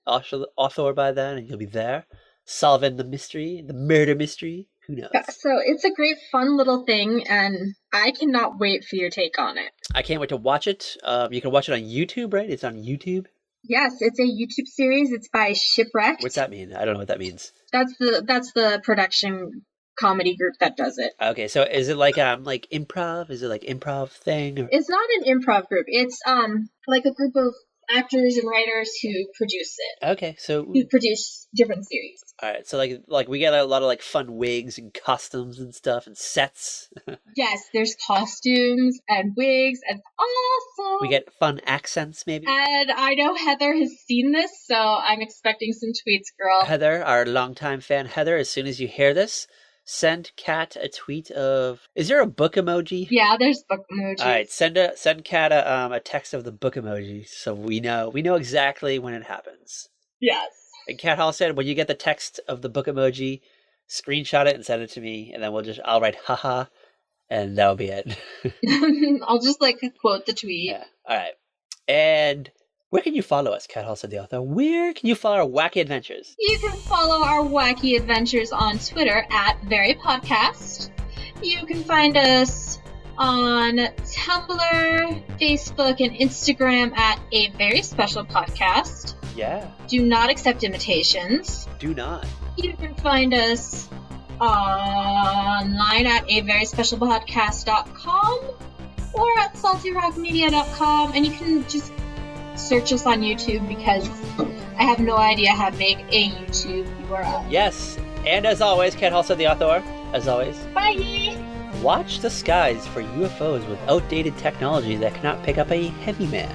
author by then, and you'll be there solving the murder mystery. Who knows? Yeah, so it's a great, fun little thing, and I cannot wait for your take on it. I can't wait to watch it. You can watch it on YouTube, right? It's on YouTube. Yes, it's a YouTube series. It's by Shipwrecked. What's that mean? I don't know what that means. That's the production comedy group that does it. Okay, so is it like improv? Is it like improv thing? Or... It's not an improv group. It's like a group of actors and writers who produce it. Okay, so who produce different series. All right, so like we get a lot of like fun wigs and costumes and stuff and sets. Yes, there's costumes and wigs and awesome. We get fun accents maybe. And I know Heather has seen this, so I'm expecting some tweets, girl. Heather, our longtime fan, Heather, as soon as you hear this, send Kat a tweet of. Is there a book emoji? Yeah, there's book emoji. All right, send Kat a text of the book emoji so we know exactly when it happens. Yes. And Kat Hall said, when you get the text of the book emoji, screenshot it and send it to me, and then I'll write haha, and that'll be it. I'll just quote the tweet. Yeah. All right. And where can you follow us, Kat Hall said, the author? Where can you follow our wacky adventures? You can follow our wacky adventures on Twitter at VeryPodcast. You can find us on Tumblr, Facebook, and Instagram at A Very Special Podcast. Yeah. Do not accept invitations. Do not. You can find us online at averyspecialpodcast.com or at saltyrockmedia.com, and you can just search us on YouTube because I have no idea how to make a YouTube URL. Yes, and as always, Kat Hall said, the author, as always, bye! Watch the skies for UFOs with outdated technology that cannot pick up a heavy man.